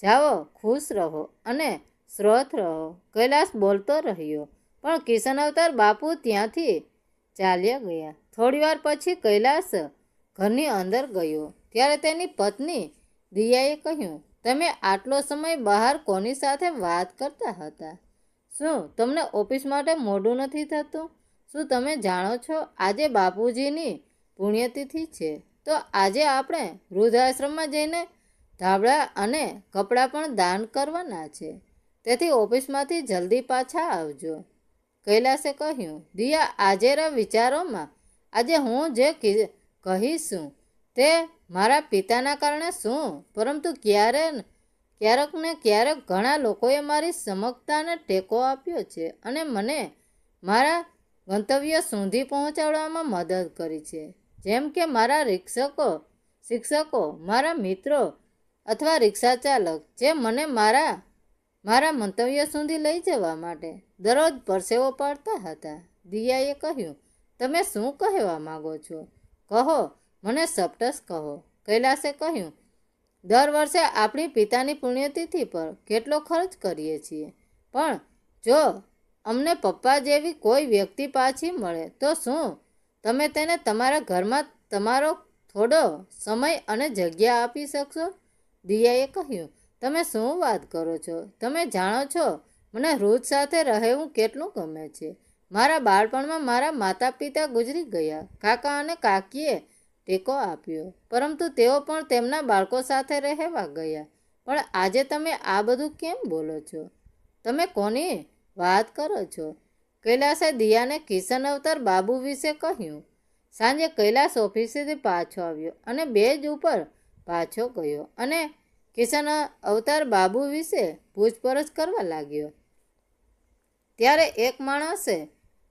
A: જાઓ, ખુશ રહો અને સ્વસ્થ રહો. કૈલાસ બોલતો રહ્યો, પણ કિશન અવતાર બાપુ ત્યાંથી ચાલ્યા ગયા. થોડીવાર પછી કૈલાસ ઘરની અંદર ગયો ત્યારે તેની પત્ની દિયાએ કહ્યું, તમે આટલો સમય બહાર કોની સાથે વાત કરતા હતા? શું તમને ઓફિસ માટે મોડું નથી થતું? શું તમે જાણો છો આજે બાપુજીની પુણ્યતિથિ છે? તો આજે આપણે વૃદ્ધાશ્રમમાં જઈને ધાબળા અને કપડાં પણ દાન કરવાના છે. તેથી ઓફિસમાંથી જલ્દી પાછા આવજો. કૈલાસે કહ્યું, દિયા, આજેના વિચારોમાં આજે હું જે કહીશું તે મારા પિતાના કારણે શું, પરંતુ ક્યારેક ને ક્યારેક ઘણા લોકોએ મારી સમક્ષતાને ટેકો આપ્યો છે અને મને મારા ગંતવ્ય સુધી પહોંચાડવામાં મદદ કરી છે. જેમ કે મારા શિક્ષકો, મારા મિત્રો અથવા રિક્ષા ચાલક, જે મને મારા મંતવ્ય સુધી લઈ જવા માટે દરરોજ પરસેવો પાડતા હતા. દિયાએ કહ્યું, તમે શું કહેવા માગો છો? કહો, મને સપટસ કહો. કૈલાસે કહ્યું, દર વર્ષે આપણી પિતાની પુણ્યતિથિ પર કેટલો ખર્ચ કરીએ છીએ, પણ જો અમને પપ્પા જેવી કોઈ વ્યક્તિ પાછી મળે તો શું તમે તેને તમારા ઘરમાં તમારો થોડો સમય અને જગ્યા આપી શકશો? દિયાએ કહ્યું, તમે શું વાત કરો છો? તમે જાણો છો મને વૃદ્ધ સાથે રહેવું કેટલું ગમે છે. મારા બાળપણમાં મારા માતા પિતા ગુજરી ગયા. કાકા અને કાકીએ ટેકો આપ્યો, પરંતુ તેઓ પણ તેમના બાળકો સાથે રહેવા ગયા. પણ આજે તમે આ બધું કેમ બોલો છો? તમે કોની વાત કરો છો? કૈલાસે દિયાને કિશન અવતાર બાબુ વિશે કહ્યું. સાંજે કૈલાસ ઓફિસેથી પાછો આવ્યો અને બેજ ઉપર પાછો ગયો અને કિશન અવતાર બાબુ વિશે પૂછપરછ કરવા લાગ્યો. ત્યારે એક માણસે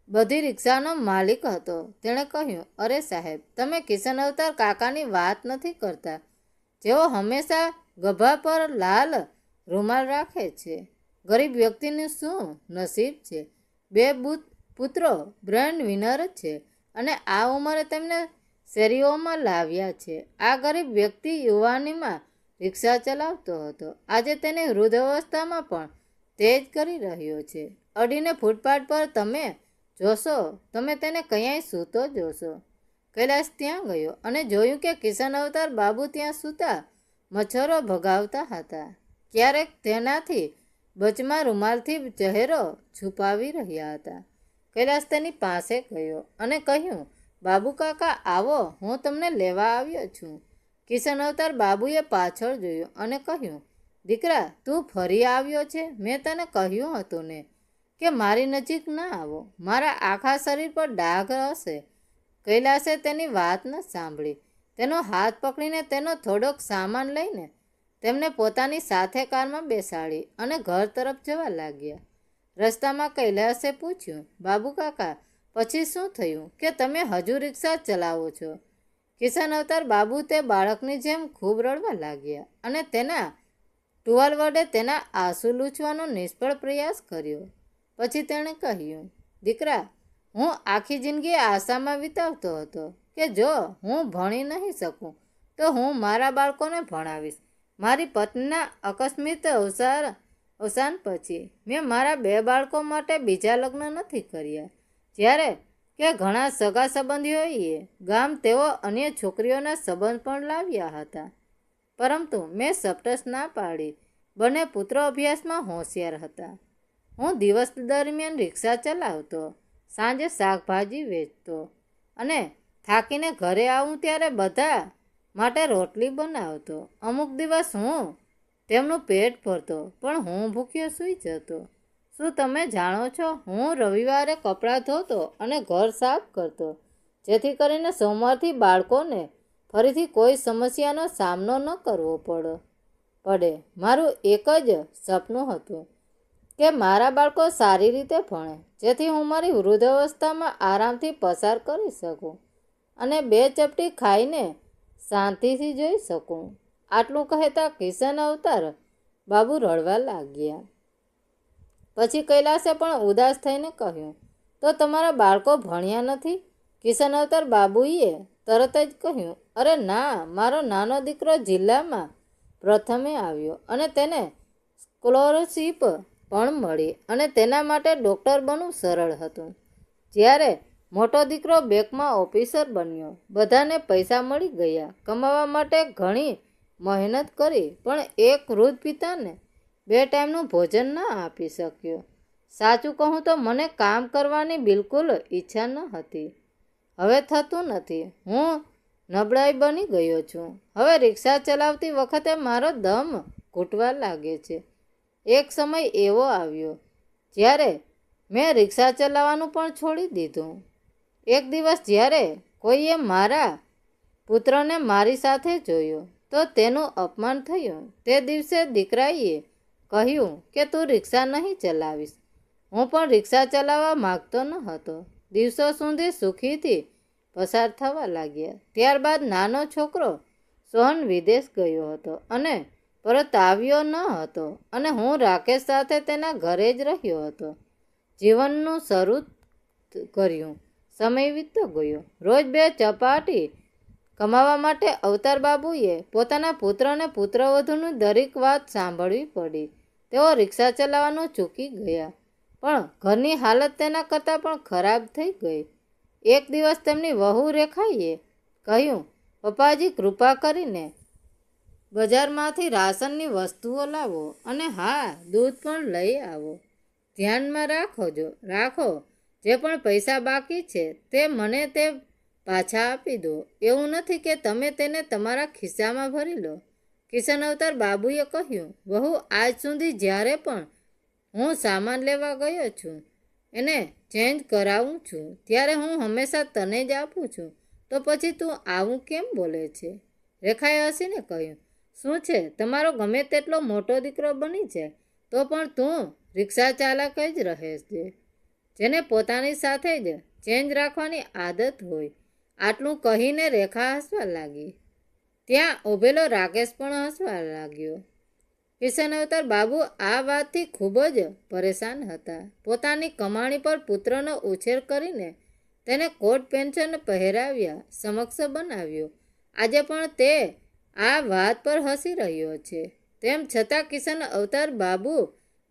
A: બધી રિક્ષાનો માલિક હતો. તેણે કહ્યું, અરે સાહેબ, તમે કિશન અવતાર કાકાની વાત નથી કરતા, જેઓ હંમેશા ગભા પર લાલ રૂમાલ રાખે છે. ગરીબ વ્યક્તિનું શું નસીબ છે? 2 પુત્રો બ્રેન્ડ વિનર છે અને આ ઉંમરે તેમને શેરીઓમાં લાવ્યા છે. આ ગરીબ વ્યક્તિ યુવાનીમાં રિક્ષા ચલાવતો હતો. આજે તેની વૃદ્ધાવસ્થામાં પણ તે જ કરી રહ્યો છે. અડીને ફૂટપાથ પર તમે જોશો, તમે તેને ક્યાંય સૂતો જોશો. કૈલાસ ત્યાં ગયો અને જોયું કે કિશન અવતાર બાબુ ત્યાં સૂતા મચ્છરો ભગાવતા હતા. ક્યારેક તેનાથી બચમાં રૂમાલથી ચહેરો છુપાવી રહ્યા હતા. કૈલાસ તેની પાસે ગયો અને કહ્યું, બાબુ કાકા, આવો, હું તમને લેવા આવ્યો છું. કિશન અવતાર બાબુએ પાછળ જોયું અને કહ્યું, દીકરા, તું ફરી આવ્યો છે? મેં તને કહ્યું હતું ને કે મારી નજીક ના આવો, મારા આખા શરીર પર ડાઘ હશે. કૈલાસે તેની વાત ન સાંભળી. તેનો હાથ પકડીને તેનો થોડોક સામાન લઈને તેમને પોતાની સાથે કારમાં બેસાડી અને ઘર તરફ જવા લાગ્યા. રસ્તામાં કૈલાસે પૂછ્યું, બાબુ કાકા, પછી શું થયું કે તમે હજુ રિક્ષા ચલાવો છો? કિશન અવતાર બાબુ તે બાળકની જેમ ખૂબ રડવા લાગ્યા અને તેના ટુવાલ વડે તેના આંસુ લૂછવાનો નિષ્ફળ પ્રયાસ કર્યો. પછી તેણે કહ્યું, દીકરા, હું આખી જિંદગી આશામાં વિતાવતો હતો કે જો હું ભણી નહીં શકું તો હું મારા બાળકોને ભણાવીશ. મારી પત્નીના આકસ્મિક અવસાન પછી મેં મારા 2 બાળકો માટે બીજા લગ્ન નથી કર્યા. જ્યારે કે ઘણા સગા સંબંધીઓએ ગામ તેઓ અન્ય છોકરીઓના સંબંધ પણ લાવ્યા હતા, પરંતુ મેં સપટસ ના પાડી. બંને પુત્રો અભ્યાસમાં હોશિયાર હતા. હું દિવસ દરમિયાન રિક્ષા ચલાવતો, સાંજે શાકભાજી વેચતો અને થાકીને ઘરે આવું ત્યારે બધા માટે રોટલી બનાવતો. અમુક દિવસ હું તેમનું પેટ ભરતો, પણ હું ભૂખ્યો સૂઈ જતો. શું તમે જાણો છો, હું રવિવારે કપડાં ધોતો અને ઘર સાફ કરતો, જેથી કરીને સોમવારથી બાળકોને ફરીથી કોઈ સમસ્યાનો સામનો ન કરવો પડે. મારું એક જ સપનું હતું કે મારા બાળકો સારી રીતે ભણે, જેથી હું મારી વૃદ્ધાવસ્થામાં આરામથી પસાર કરી શકું અને બે ચપટી ખાઈને શાંતિથી જોઈ શકું. આટલું કહેતા કિશન અવતાર બાબુ રડવા લાગ્યા. પછી કૈલાસે પણ ઉદાસ થઈને કહ્યું, તો તમારા બાળકો ભણ્યા નથી? કિશન અવતાર બાબુએ તરત જ કહ્યું, અરે ના, મારો નાનો દીકરો જિલ્લામાં પ્રથમે આવ્યો અને તેને સ્કોલરશીપ પણ મળી અને તેના માટે ડૉક્ટર બનવું સરળ હતું. જ્યારે મોટો દીકરો બેંકમાં ઓફિસર બન્યો. બધાને પૈસા મળી ગયા. કમાવા માટે ઘણી મહેનત કરી, પણ એક વૃદ્ધ પિતાને 2 ટાઈમનું ભોજન ના આપી શક્યો. સાચું કહું તો મને કામ કરવાની બિલકુલ ઈચ્છા ન હતી. હવે થતું નથી. હું નબળાઈ બની ગયો છું. હવે રિક્ષા ચલાવતી વખતે મારો દમ ઘૂંટવા લાગે છે. એક સમય એવો આવ્યો જ્યારે મેં રિક્ષા ચલાવવાનું પણ છોડી દીધું. એક દિવસ જ્યારે કોઈએ મારા પુત્રને મારી સાથે જોયો તો તેનું અપમાન થયું. તે દિવસે દીકરાએ કહ્યું કે તું રિક્ષા નહીં ચલાવીશ. હું પણ રિક્ષા ચલાવવા માગતો ન હતો. દિવસો સુધી સુખીથી પસાર થવા લાગ્યા. ત્યારબાદ નાનો છોકરો સોહન વિદેશ ગયો હતો અને પરત આવ્યો ન હતો અને હું રાકેશ સાથે તેના ઘરે જ રહ્યો હતો. જીવનનું શરૂ કર્યું. સમય વીતતો ગયો. રોજ 2 ચપાટી કમાવા માટે અવતાર બાબુએ પોતાના પુત્રને પુત્રવધૂની દરેક વાત સાંભળવી પડી. તેઓ રિક્ષા ચલાવવાનું ચૂકી ગયા, પણ ઘરની હાલત તેના કરતાં પણ ખરાબ થઈ ગઈ. એક દિવસ તેમની વહુ રેખાએ કહ્યું, પપ્પાજી, કૃપા કરીને બજારમાંથી રાશનની વસ્તુઓ લાવો અને હા, દૂધ પણ લઈ આવો. ધ્યાનમાં રાખો, જે પણ પૈસા બાકી છે તે મને તે પાછા આપી દો. એવું નથી કે તમે તેને તમારા ખિસ્સામાં ભરી લો. કિશન અવતાર બાબુએ કહ્યું, વહુ, આજ સુધી જ્યારે પણ હું સામાન લેવા ગયો છું, એને ચેન્જ કરાવું છું, ત્યારે હું હંમેશા તને જ આપું છું. તો પછી તું આવું કેમ બોલે છે? રેખાએ હસીને કહ્યું, શું છે, તમારો ગમે તેટલો મોટો દીકરો બની જાય તો પણ તું રિક્ષા ચાલક જ રહે છે, જેને પોતાની સાથે જ ચેન્જ રાખવાની આદત હોય. આટલું કહીને રેખા હસવા લાગી. ત્યાં ઊભેલો રાકેશ પણ હસવા લાગ્યો. કિશન અવતાર બાબુ આ વાતથી ખૂબ જ પરેશાન હતા. પોતાની કમાણી પર પુત્રનો ઉછેર કરીને તેને કોટ પેન્શન પહેરાવ્યા, સમક્ષ બનાવ્યો. આજે પણ તે આ વાત પર હસી રહ્યો છે. તેમ છતાં કિશન અવતાર બાબુ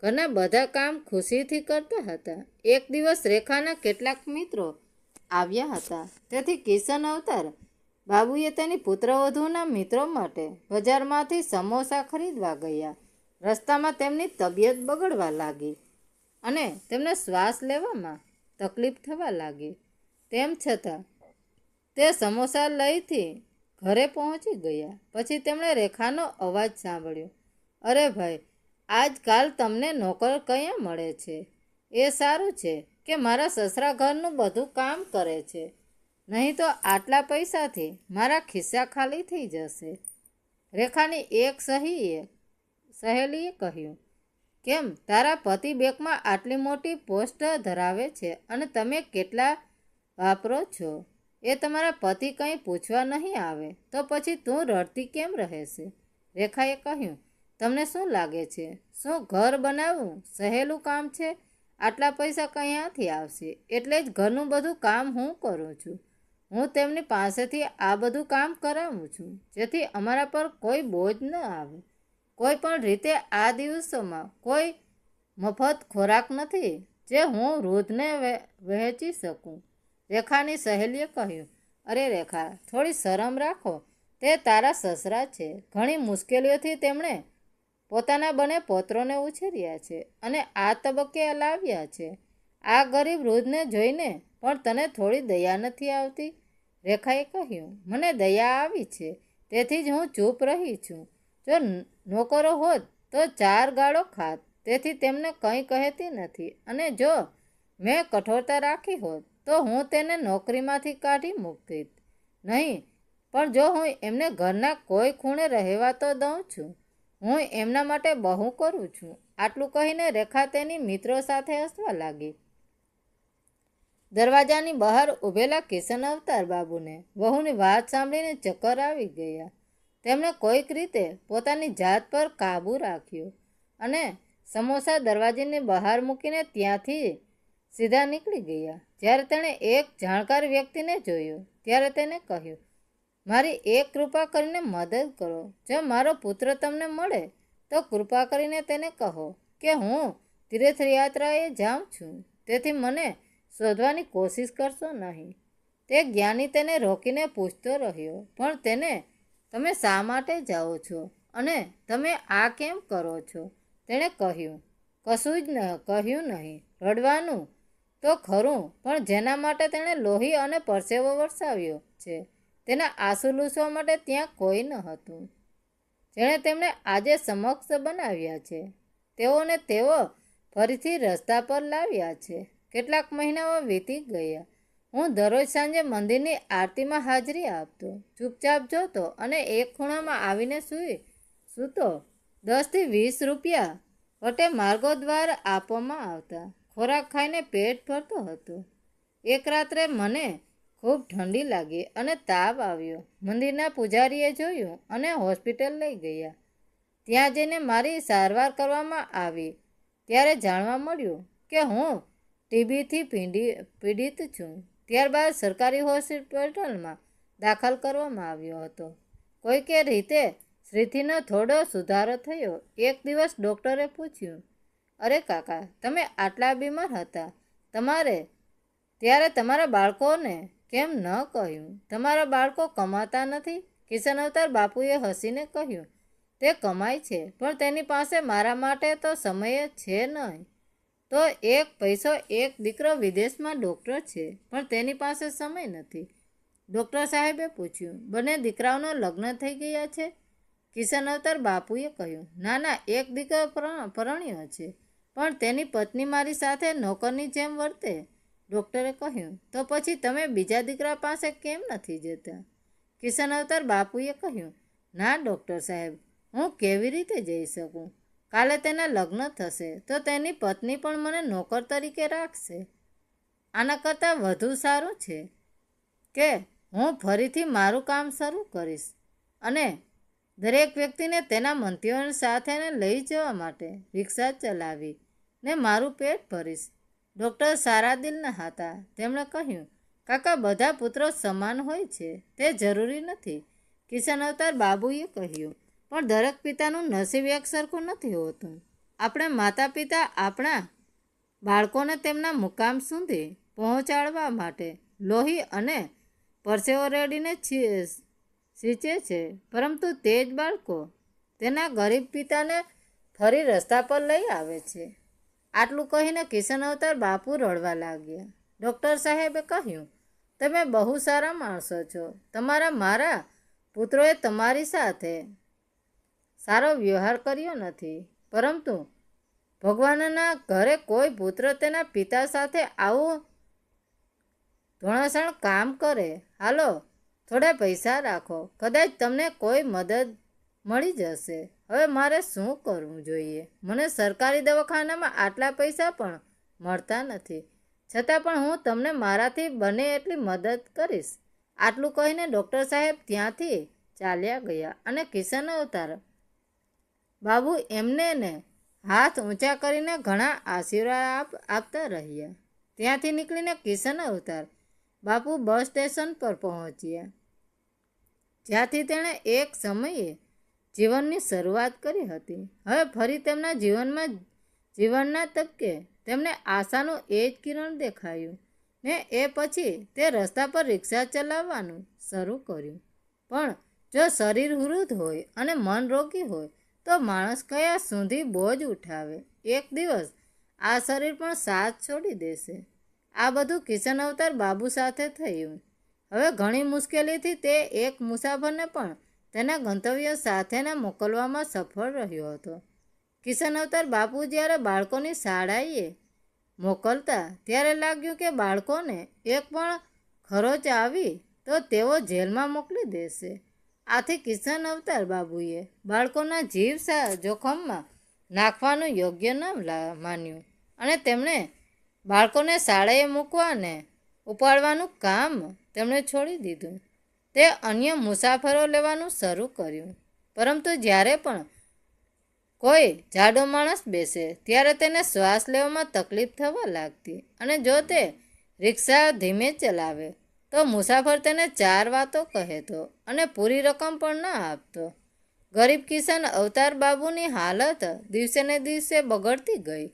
A: ઘરના બધા કામ ખુશીથી કરતા હતા. એક દિવસ રેખાના કેટલાક મિત્રો આવ્યા હતા, તેથી કિશન અવતાર બાબુએ તેની પુત્રવધૂના મિત્રો માટે બજારમાંથી સમોસા ખરીદવા ગયા. રસ્તામાં તેમની તબિયત બગડવા લાગી અને તેમને શ્વાસ લેવામાં તકલીફ થવા લાગી. તેમ છતાં તે સમોસા લઈથી ઘરે પહોંચી ગયા. પછી તેમણે રેખાનો અવાજ સાંભળ્યો, અરે ભાઈ, આજકાલ તમને નોકર કયા મળે છે? એ સારું છે કે મારા સસરા ઘરનું બધું કામ કરે છે, નહીં તો આટલા પૈસાથી મારા ખિસ્સા ખાલી થઈ જશે. રેખાની એક સહેલીએ કહ્યું, કેમ, તારા પતિ બેંકમાં આટલી મોટી પોસ્ટ ધરાવે છે અને તમે કેટલા વાપરો છો એ તમારા પતિ કંઈ પૂછવા નહીં આવે, તો પછી તું રડતી કેમ રહેશે? રેખાએ કહ્યું, તમને શું લાગે છે, શું ઘર બનાવવું સહેલું કામ છે? આટલા પૈસા ક્યાંથી આવશે? એટલે જ ઘરનું બધું કામ હું કરું છું. હું તેમની પાસેથી આ બધું કામ કરાવું છું, જેથી અમારા પર કોઈ બોજ ન આવે. કોઈ પણ રીતે આ દિવસોમાં કોઈ મફત ખોરાક નથી જે હું વૃદ્ધને વહેંચી શકું, રેખાની સહેલીએ કહ્યું, અરે રેખા, થોડી શરમ રાખો. તે તારા સસરા છે. ઘણી મુશ્કેલીઓથી તેમણે પોતાના બંને પૌત્રોને ઉછેર્યા છે અને આ તબક્કે લાવ્યા છે. આ ગરીબ વૃદ્ધને જોઈને પણ તને થોડી દયા નથી આવતી? રેખાએ કહ્યું, મને દયા આવી છે, તેથી જ હું ચૂપ રહી છું. જો નોકરો હોત તો 4 ગાળો ખાત, તેથી તેમને કંઈ કહેતી નથી. અને જો મેં કઠોરતા રાખી હોત તો હું તેને નોકરીમાંથી કાઢી મૂકતી નહીં. પણ જો હું એમને ઘરના કોઈ ખૂણે રહેવા તો દઉં છું. હું એમના માટે બહુ કરું છું. આટલું કહીને રેખા તેની મિત્રો સાથે હસવા લાગી. દરવાજાની બહાર ઊભેલા કિશન અવતાર બાબુને વહુની વાત સાંભળીને ચક્કર આવી ગયા. તેમણે કોઈક રીતે પોતાની જાત પર કાબૂ રાખ્યો અને સમોસા દરવાજાની બહાર મૂકીને ત્યાંથી સીધા નીકળી ગયા. જ્યારે તેણે એક જાણકાર વ્યક્તિને જોયો ત્યારે તેને કહ્યું, મારી એક કૃપા કરીને મદદ કરો. જો મારો પુત્ર તમને મળે તો કૃપા કરીને તેને કહો કે હું તીર્થયાત્રાએ જાઉં છું, તેથી મને શોધવાની કોશિશ કરશો નહીં. તે જ્ઞાની તેને રોકીને પૂછતો રહ્યો, પણ તેને તમે શા માટે જાઓ છો અને તમે આ કેમ કરો છો? તેણે કહ્યું, કશું જ કહ્યું નહીં. રડવાનું તો ખરું, પણ જેના માટે તેણે લોહી અને પરસેવો વરસાવ્યો છે તેના આંસુ લૂછવા માટે ત્યાં કોઈ ન હતું. જેણે તેમને આજે સમક્ષ બનાવ્યા છે, તેઓને તેઓ ફરીથી રસ્તા પર લાવ્યા છે. કેટલાક મહિનાઓ વીતી ગયા. હું દરરોજ સાંજે મંદિરની આરતીમાં હાજરી આપતો, ચૂપચાપ જોતો અને એક ખૂણામાં આવીને સૂતો. 10 થી 20 રૂપિયા વટે માર્ગો દ્વાર આપવામાં આવતા. ખોરાક ખાઈને પેટ ભરતો હતો. એક રાત્રે મને ખૂબ ઠંડી લાગી અને તાવ આવ્યો. મંદિરના પૂજારીએ જોયું અને હોસ્પિટલ લઈ ગયા. ત્યાં જઈને મારી સારવાર કરવામાં આવી ત્યારે જાણવા મળ્યું કે હું ટીબીથી પીડિત છું. ત્યારબાદ સરકારી હોસ્પિટલમાં દાખલ કરવામાં આવ્યો હતો. કોઈકે રીતે શ્રીથીનો થોડો સુધારો થયો. એક દિવસ ડૉક્ટરે પૂછ્યું, અરે કાકા, તમે આટલા બીમાર હતા ત્યારે તમારા બાળકોને કેમ ન કહ્યું? તમારા બાળકો કમાતા નથી? કિશન અવતાર બાપુએ હસીને કહ્યું, તે કમાય છે, પણ તેની પાસે મારા માટે તો સમય છે નહીં. તો એક પૈસો, એક દીકરો વિદેશમાં ડૉક્ટર છે, પણ તેની પાસે સમય નથી. ડૉક્ટર સાહેબે પૂછ્યું, બંને દીકરાઓના લગ્ન થઈ ગયા છે? કિશન અવતાર બાપુએ કહ્યું, ના, એક દીકરો પરણ્યો છે, પણ તેની પત્ની મારી સાથે નોકરની જેમ વર્તે. ડૉક્ટરે કહ્યું, તો પછી તમે બીજા દીકરા પાસે કેમ નથી જતા? કિશન અવતાર બાપુએ કહ્યું, ના ડૉક્ટર સાહેબ, હું કેવી રીતે જઈ શકું? કાલે તેના લગ્ન થશે તો તેની પત્ની પણ મને નોકર તરીકે રાખશે. આના કરતાં વધુ સારું છે કે હું ફરીથી મારું કામ શરૂ કરીશ અને દરેક વ્યક્તિને તેના મંત્રીઓ સાથે લઈ જવા માટે રિક્ષા ચલાવી ને મારું પેટ ભરીશ. ડૉક્ટર સારા દિલના હતા. તેમણે કહ્યું, કાકા, બધા પુત્રો સમાન હોય છે તે જરૂરી નથી. કિશન અવતાર બાબુએ કહ્યું, પણ દરેક પિતાનું નસીબ એક સરખું નથી હોતું. આપણે માતા પિતા આપણા બાળકોને તેમના મુકામ સુધી પહોંચાડવા માટે લોહી અને પરસેવો રેડીને સિંચે છે, પરંતુ તે જ બાળકો તેના ગરીબ પિતાને ફરી રસ્તા પર લઈ આવે છે. આટલું કહીને કિશન અવતાર બાપુ રડવા લાગ્યા. ડૉક્ટર સાહેબે કહ્યું, તમે બહુ સારા માણસો છો. મારા પુત્રોએ તમારી સાથે સારો વ્યવહાર કર્યો નથી, પરંતુ ભગવાનના ઘરે કોઈ પુત્ર તેના પિતા સાથે આવું ધોળાસણ કામ કરે. હાલો, થોડા પૈસા રાખો, કદાચ તમને કોઈ મદદ મળી જશે. હવે મારે શું કરવું જોઈએ? મને સરકારી દવાખાનામાં આટલા પૈસા પણ મળતા નથી, છતાં પણ હું તમને મારાથી બને એટલી મદદ કરીશ. આટલું કહીને ડૉક્ટર સાહેબ ત્યાંથી ચાલ્યા ગયા અને કિશન અવતાર બાબુ એમને હાથ ઊંચા કરીને ઘણા આશીર્વાદ આપતા રહ્યા. ત્યાંથી નીકળીને કિશન અવતાર બાપુ બસ સ્ટેશન પર પહોંચ્યા, જ્યાંથી તેણે એક સમયે જીવનની શરૂઆત કરી હતી. હવે ફરી તેમના જીવનના તબક્કે તેમને આશાનું એ જ કિરણ દેખાયું. ને એ પછી તે રસ્તા પર રિક્ષા ચલાવવાનું શરૂ કર્યું. પણ જો શરીર વૃદ્ધ હોય અને મન રોગી હોય તો માણસ કયા સુધી બોજ ઉઠાવે? એક દિવસ આ શરીર પણ સાથ છોડી દેશે. આ બધું કિશન અવતાર બાબુ સાથે થયું. હવે ઘણી મુશ્કેલીથી તે એક મુસાફરને પણ તેના ગંતવ્ય સાથેને મોકલવામાં સફળ રહ્યો હતો. કિશન અવતાર બાપુ જ્યારે બાળકોની શાળાએ મોકલતા ત્યારે લાગ્યું કે બાળકોને એક પણ ખરોચ આવી તો તેઓ જેલમાં મોકલી દેશે. આથી કિશન અવતાર બાબુએ બાળકોના જીવ જોખમમાં નાખવાનું યોગ્ય ન માન્યું અને તેમણે બાળકોને શાળાએ મૂકવાને ઉપાડવાનું કામ તેમણે છોડી દીધું. તે અન્ય મુસાફરો લેવાનું શરૂ કર્યું. પરંતુ જ્યારે પણ કોઈ જાડો માણસ બેસે ત્યારે તેને શ્વાસ લેવામાં તકલીફ થવા લાગતી અને જો તે રિક્ષા ધીમે ચલાવે તો મુસાફર તેને 4 વાતો કહેતો અને પૂરી રકમ પણ ન આપતો. ગરીબ કિશન અવતાર બાબુની હાલત દિવસે ને દિવસે બગડતી ગઈ.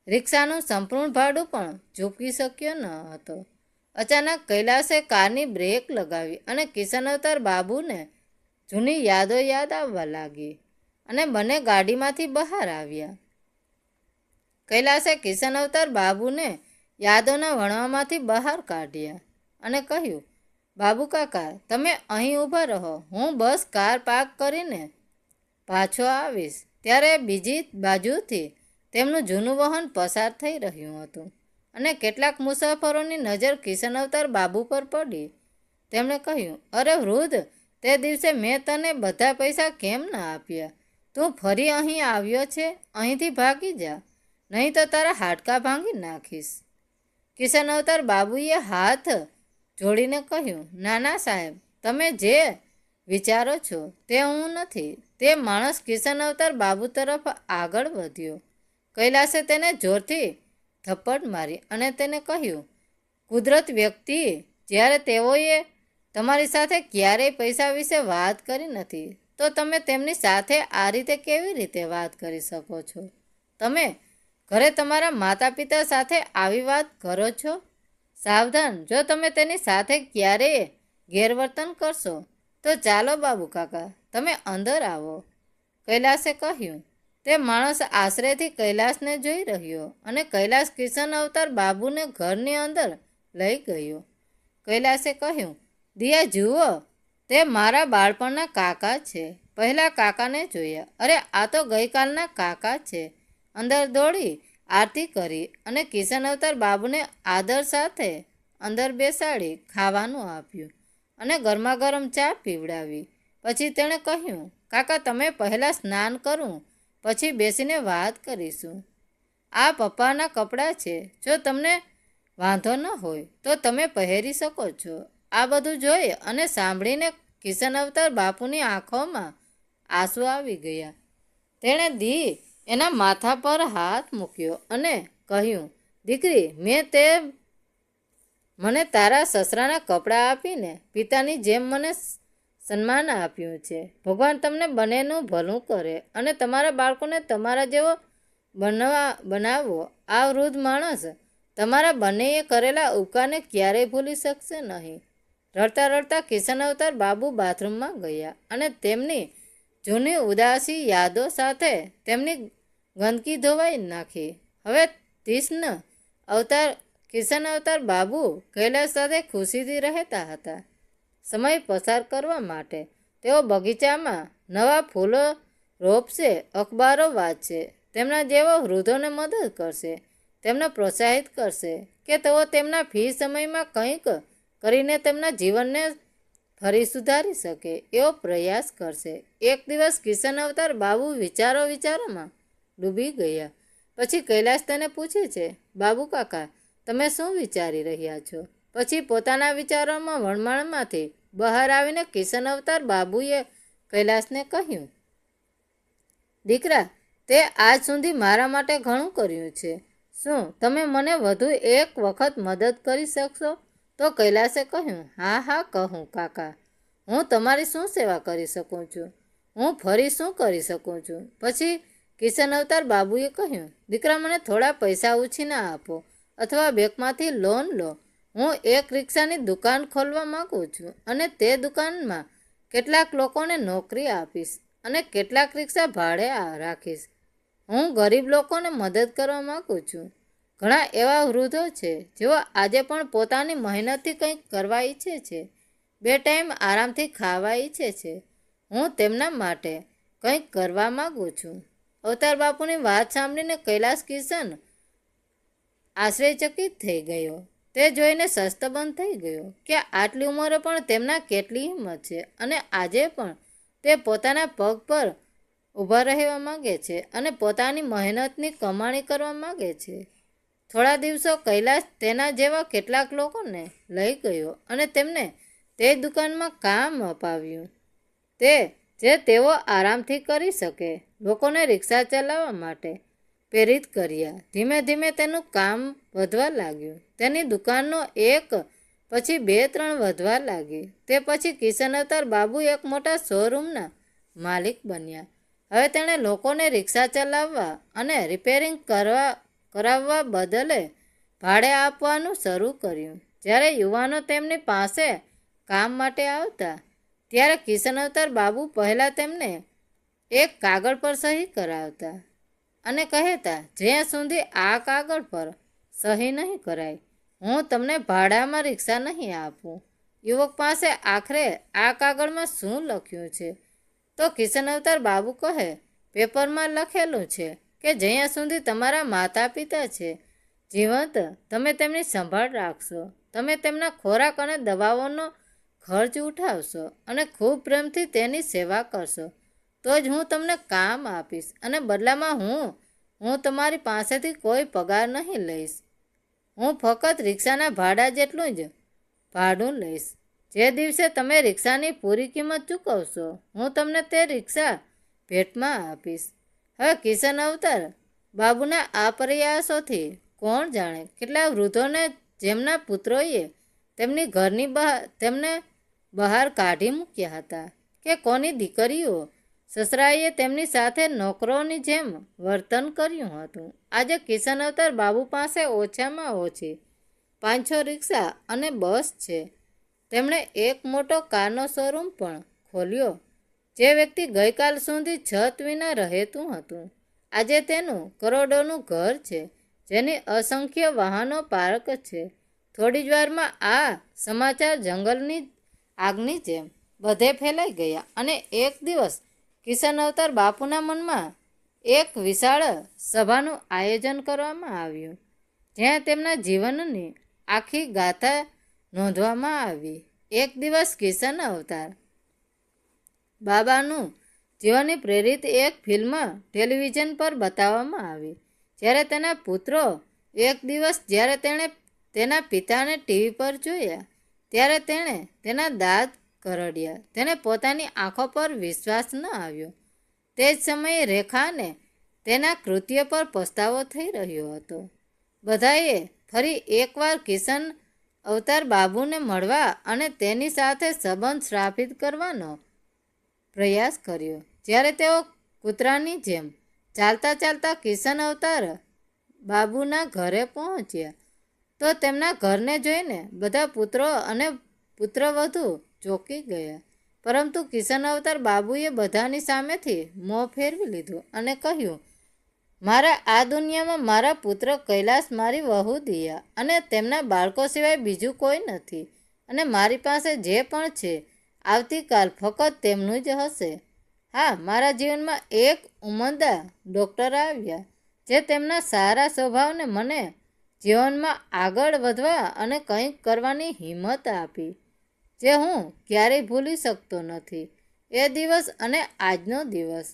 A: રિક્ષાનું સંપૂર્ણ ભાડું પણ ચૂકવી શક્યો ન હતો. અચાનક કૈલાસે કારની બ્રેક લગાવી અને કિશન અવતાર બાબુને જૂની યાદો યાદ આવવા લાગી અને બંને ગાડીમાંથી બહાર આવ્યા. કૈલાસે કિશન અવતાર બાબુને યાદોના વણવામાંથી બહાર કાઢ્યા અને કહ્યું, બાબુ કાકા, તમે અહીં ઊભા રહો, હું બસ કાર પાર્ક કરીને પાછો આવીશ. ત્યારે બીજી બાજુથી તેમનું જૂનું વાહન પસાર થઈ રહ્યું હતું અને કેટલાક મુસાફરોની નજર કિશન અવતાર બાબુ પર પડી. તેમણે કહ્યું, અરે વૃદ્ધ, તે દિવસે મેં તને બધા પૈસા કેમ ના આપ્યા? તું ફરી અહીં આવ્યો છે? અહીંથી ભાગી જા, નહીં તો તારા હાડકાં ભાંગી નાખીશ. કિશન અવતાર બાબુએ હાથ જોડીને કહ્યું, નાના સાહેબ, તમે જે વિચારો છો તે હું નથી. તે માણસ કિશન અવતાર બાબુ તરફ આગળ વધ્યો. કૈલાસે તેને જોરથી થપ્પડ મારી અને તેને કહ્યું, કુદરત વ્યક્તિ, જ્યારે તેઓએ તમારી સાથે ક્યારેય પૈસા વિશે વાત કરી નથી તો તમે તેમની સાથે આ રીતે કેવી રીતે વાત કરી શકો છો? તમે ઘરે તમારા માતા પિતા સાથે આવી વાત કરો છો? સાવધાન, જો તમે તેની સાથે ક્યારેય ગેરવર્તન કરશો તો ચાલો બાબુ કાકા, તમે અંદર આવો. કૈલાસે કહ્યું. તે માણસ આશ્ચર્યથી કૈલાસને જોઈ રહ્યો અને કૈલાસ કિશન અવતાર બાબુને ઘરની અંદર લઈ ગયો. કૈલાસે કહ્યું, દિયા જુઓ, તે મારા બાળપણના કાકા છે. પહેલાં કાકાને જોયા. અરે, આ તો ગઈકાલના કાકા છે. અંદર દોડી આરતી કરી અને કિશન અવતાર બાબુને આદર સાથે અંદર બેસાડી ખાવાનું આપ્યું અને ગરમા ગરમ ચા પીવડાવી. પછી તેણે કહ્યું, કાકા, તમે પહેલાં સ્નાન કરું, પછી બેસીને વાત કરીશું. આ પપ્પાના કપડાં છે, જો તમને વાંધો ન હોય તો તમે પહેરી શકો છો. આ બધું જોઈ અને સાંભળીને કિશન અવતાર બાપુની આંખોમાં આંસુ આવી ગયા. તેણે એના માથા પર હાથ મૂક્યો અને કહ્યું, દીકરી, મને તારા સસરાના કપડાં આપીને પિતાની જેમ મને સન્માન આપ્યું છે. ભગવાન તમને બંનેનું ભલું કરે અને તમારા બાળકોને તમારા જેવો બનાવો. આ વૃદ્ધ માણસ તમારા બંનેએ કરેલા ઉપકારને ક્યારેય ભૂલી શકશે નહીં. રડતા રડતા કિશન અવતાર બાબુ બાથરૂમમાં ગયા અને તેમની જૂની ઉદાસી યાદો સાથે તેમની ગંદકી ધોવાઈ નાખી. હવે કિશન અવતાર બાબુ કૈલાસ સાથે ખુશીથી રહેતા હતા. સમય પસાર કરવા માટે તેઓ બગીચામાં નવા ફૂલો રોપશે, અખબારો વાંચશે, તેમના જેવો વૃદ્ધોને મદદ કરશે, તેમને પ્રોત્સાહિત કરશે કે તેઓ તેમના ફ્રી સમયમાં કંઈક કરીને તેમના જીવનને ફરી સુધારી શકે એવો પ્રયાસ કરશે. એક દિવસ કિશન અવતાર બાબુ વિચારોમાં ડૂબી ગયા. પછી કૈલાસ તેને પૂછે છે, બાબુ કાકા, તમે શું વિચારી રહ્યા છો? પછી પોતાના વિચારોમાં વણમાળમાંથી બહાર આવીને કિશન અવતાર બાબુએ કૈલાસને કહ્યું, દીકરા, તે આજ સુધી મારા માટે ઘણું કર્યું છે. શું તમે મને વધુ એક વખત મદદ કરી શકશો? તો કૈલાસે કહ્યું, હા કહું કાકા, હું તમારી શું સેવા કરી શકું છું? હું ફરી શું કરી શકું છું? પછી કિશન અવતાર બાબુએ કહ્યું, દીકરા, મને થોડા પૈસા ઉછીના આપો અથવા બેંકમાંથી લોન લો. હું એક રિક્ષાની દુકાન ખોલવા માગું છું અને તે દુકાનમાં કેટલાક લોકોને નોકરી આપીશ અને કેટલાક રિક્ષા ભાડે રાખીશ. હું ગરીબ લોકોને મદદ કરવા માગું છું. ઘણા એવા વૃદ્ધો છે જેઓ આજે પણ પોતાની મહેનતથી કંઈક કરવા ઈચ્છે છે, 2 ટાઈમ આરામથી ખાવા ઈચ્છે છે. હું તેમના માટે કંઈક કરવા માગું છું. અવતાર બાપુની વાત સાંભળીને કૈલાશ કિશન આશ્ચર્યચકિત થઈ ગયો. તે જોઈને શસ્તબંધ થઈ ગયો કે આટલી ઉંમરે પણ તેમના કેટલી હિંમત છે અને આજે પણ તે પોતાના પગ પર ઊભા રહેવા માંગે છે અને પોતાની મહેનતની કમાણી કરવા માંગે છે. થોડા દિવસો કૈલાશ તેના જેવા કેટલાક લોકોને લઈ ગયો અને તેમને તે દુકાનમાં કામ અપાવ્યું. જે તેઓ આરામથી કરી શકે. લોકોને રિક્ષા ચલાવવા માટે પ્રેરિત કર્યા. ધીમે ધીમે તેનું કામ વધવા લાગ્યું. તેની દુકાનનો એક પછી 2-3 વધવા લાગી. તે પછી કિશન અવતાર બાબુ એક મોટા શોરૂમના માલિક બન્યા. હવે તેણે લોકોને રિક્ષા ચલાવવા અને રિપેરિંગ કરાવવા બદલે ભાડે આપવાનું શરૂ કર્યું. જ્યારે યુવાનો તેમની પાસે કામ માટે આવતા ત્યારે કિશન અવતાર બાબુ પહેલાં તેમને એક કાગળ પર સહી કરાવતા અને કહેતા, જ્યાં સુધી આ કાગળ પર સહી નહીં કરાય, હું તમને ભાડામાં રિક્ષા નહીં આપું. યુવક પાસે આખરે આ કાગળમાં શું લખ્યું છે? તો કિશન અવતાર બાબુ કહે, પેપરમાં લખેલું છે કે જ્યાં સુધી તમારા માતા પિતા છે જીવંત, તમે તેમની સંભાળ રાખશો, તમે તેમના ખોરાક અને દવાઓનો ખર્ચ ઉઠાવશો અને ખૂબ પ્રેમથી તેની સેવા કરશો, તો જ હું તમને કામ આપીશ અને બદલામાં હું તમારી પાસેથી કોઈ પગાર નહીં લઈશ. હું ફક્ત રિક્ષાના ભાડા જેટલું જ ભાડું લઈશ. જે દિવસે તમે રિક્ષાની પૂરી કિંમત ચૂકવશો, હું તમને તે રિક્ષા ભેટમાં આપીશ. હવે કિશન અવતાર બાબુના આ પ્રયાસોથી કોણ જાણે કેટલા વૃદ્ધોને જેમના પુત્રોએ તેમને બહાર કાઢી મૂક્યા હતા કે કોની દીકરીઓ સસરાએ તેમની સાથે નોકરોની જેમ વર્તન કર્યું હતું. આજે કિશન અવતાર બાબુ પાસે ઓછામાં ઓછી 5-6 રિક્ષા અને બસ છે. તેમણે એક મોટો કારનો શોરૂમ પણ ખોલ્યો. જે વ્યક્તિ ગઈકાલ સુધી છત વિના રહેતું હતું, આજે તેનું કરોડોનું ઘર છે, જેની અસંખ્ય વાહનો પાર્ક છે. થોડી જ વારમાં આ સમાચાર જંગલની આગની જેમ બધે ફેલાઈ ગયા અને એક દિવસ કિશન અવતાર બાપુના મનમાં એક વિશાળ સભાનું આયોજન કરવામાં આવ્યું, જ્યાં તેમના જીવનની આખી ગાથા નોંધવામાં આવી. એક દિવસ કિશન અવતાર બાબાનું જીવનની પ્રેરિત એક ફિલ્મ ટેલિવિઝન પર બતાવવામાં આવી. જ્યારે તેના પુત્રો એક દિવસ જ્યારે તેણે તેના પિતાને ટીવી પર જોયા, ત્યારે તેણે તેના દાંત કરડ્યા. તેને પોતાની આંખો પર વિશ્વાસ ન આવ્યો. તે જ સમયે રેખાને તેના કૃત્ય પર પસ્તાવો થઈ રહ્યો હતો. બધાએ ફરી એકવાર કિશન અવતાર બાબુને મળવા અને તેની સાથે સંબંધ સ્થાપિત કરવાનો પ્રયાસ કર્યો. જ્યારે તેઓ કૂતરાની જેમ ચાલતા ચાલતા કિશન અવતાર બાબુના ઘરે પહોંચ્યા, તો તેમના ઘરને જોઈને બધા પુત્રો અને પુત્રવધુ ચોંકી ગયા. પરંતુ કિશન અવતાર બાબુએ બધાની સામેથી મોં ફેરવી લીધું અને કહ્યું, મારા આ દુનિયામાં મારા પુત્ર કૈલાશ, મારી વહુ દિયા અને તેમના બાળકો સિવાય બીજું કોઈ નથી અને મારી પાસે જે પણ છે આવતીકાલ ફક્ત તેમનું જ હશે. હા, મારા જીવનમાં એક ઉમદા ડૉક્ટર આવ્યા જે તેમના સારા સ્વભાવને મને જીવનમાં આગળ વધવા અને કંઈક કરવાની હિંમત આપી, જે હું ક્યારેય ભૂલી શકતો નથી. એ દિવસ અને આજનો દિવસ.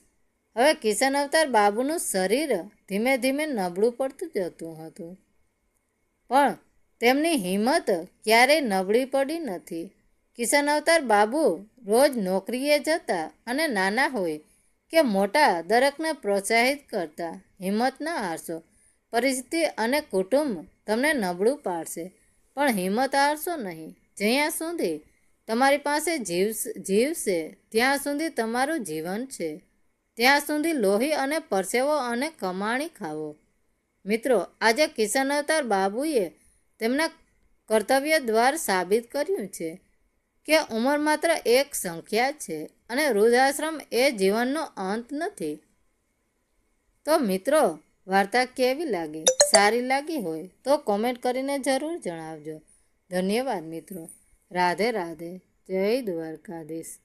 A: હવે કિશન અવતાર બાબુનું શરીર ધીમે ધીમે નબળું પડતું જતું હતું, પણ તેમની હિંમત ક્યારેય નબળી પડી નથી. કિશન અવતાર બાબુ રોજ નોકરીએ જતા અને નાના હોય કે મોટા દરેકને પ્રોત્સાહિત કરતા, હિંમત ન હારશો. પરિસ્થિતિ અને કુટુંબ તમને નબળું પાડશે, પણ હિંમત હારશો નહીં. જ્યાં સુધી તમારી પાસે જીવશે ત્યાં સુધી તમારું જીવન છે. ત્યાં સુધી લોહી અને પરસેવો અને કમાણી ખાવો. મિત્રો, આજે કિશન અવતાર બાબુએ તેમના કર્તવ્ય દ્વારા સાબિત કર્યું છે કે ઉંમર માત્ર એક સંખ્યા છે અને વૃદ્ધાશ્રમ એ જીવનનો અંત નથી. તો મિત્રો, વાર્તા કેવી લાગી? સારી લાગી હોય તો કોમેન્ટ કરીને જરૂર જણાવજો. ધન્યવાદ મિત્રો. રાધે રાધે. જય દ્વારકાધીશ.